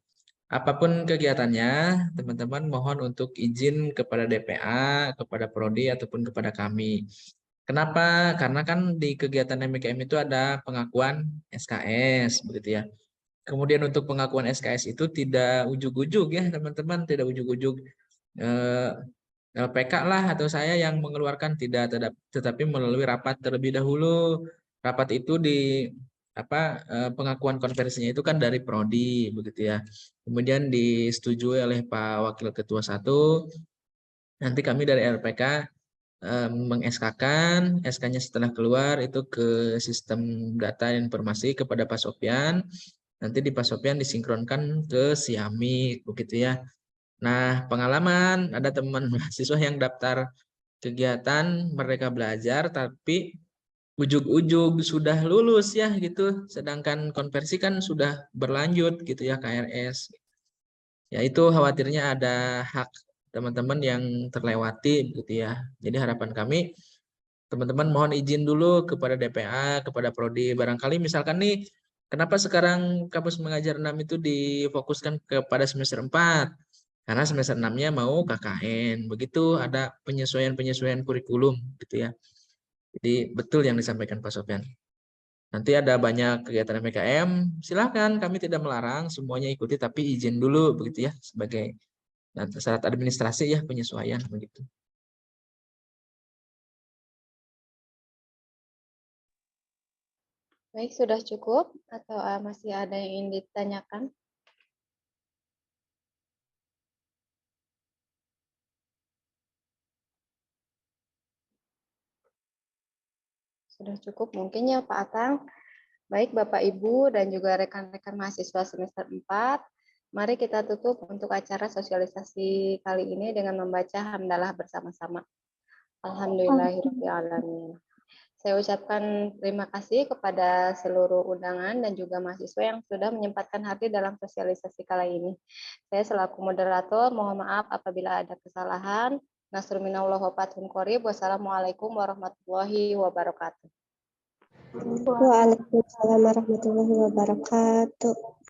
Apapun kegiatannya, teman-teman mohon untuk izin kepada DPA, kepada Prodi ataupun kepada kami. Kenapa? Karena kan di kegiatan MBKM itu ada pengakuan SKS begitu ya. Kemudian untuk pengakuan SKS itu tidak ujuk-ujuk ya teman-teman, tidak ujuk-ujuk LPK lah atau saya yang mengeluarkan, tidak, tetapi melalui rapat terlebih dahulu. Rapat itu di pengakuan konversinya itu kan dari Prodi begitu ya. Kemudian disetujui oleh Pak Wakil Ketua 1. Nanti kami dari LPK meng-SK-kan, SK-nya setelah keluar itu ke sistem data informasi kepada Pak Sofyan. Nanti di Pak Sofyan disinkronkan ke Siami begitu ya. Nah, pengalaman ada teman mahasiswa yang daftar kegiatan Merdeka Belajar tapi ujug-ujug sudah lulus ya gitu, sedangkan konversi kan sudah berlanjut gitu ya KRS. Ya itu khawatirnya ada hak teman-teman yang terlewati gitu ya. Jadi harapan kami teman-teman mohon izin dulu kepada DPA, kepada Prodi. Barangkali misalkan nih, kenapa sekarang kampus mengajar 6 itu difokuskan kepada semester 4? Karena semester 6-nya mau KKN. Begitu ada penyesuaian-penyesuaian kurikulum gitu ya. Jadi betul yang disampaikan Pak Sofyan. Nanti ada banyak kegiatan MBKM, silahkan kami tidak melarang semuanya ikuti, tapi izin dulu begitu ya sebagai syarat administrasi ya penyesuaian begitu. Baik, sudah cukup atau masih ada yang ingin ditanyakan? Sudah cukup mungkin ya Pak Atang. Baik Bapak Ibu dan juga rekan-rekan mahasiswa semester 4, mari kita tutup untuk acara sosialisasi kali ini dengan membaca hamdalah bersama-sama. Alhamdulillahirrahmanirrahim. Saya ucapkan terima kasih kepada seluruh undangan dan juga mahasiswa yang sudah menyempatkan hadir dalam sosialisasi kali ini. Saya selaku moderator mohon maaf apabila ada kesalahan. Nasrul minallah wa fathun qorib. Wassalamualaikum warahmatullahi wabarakatuh. Waalaikumsalam warahmatullahi wabarakatuh.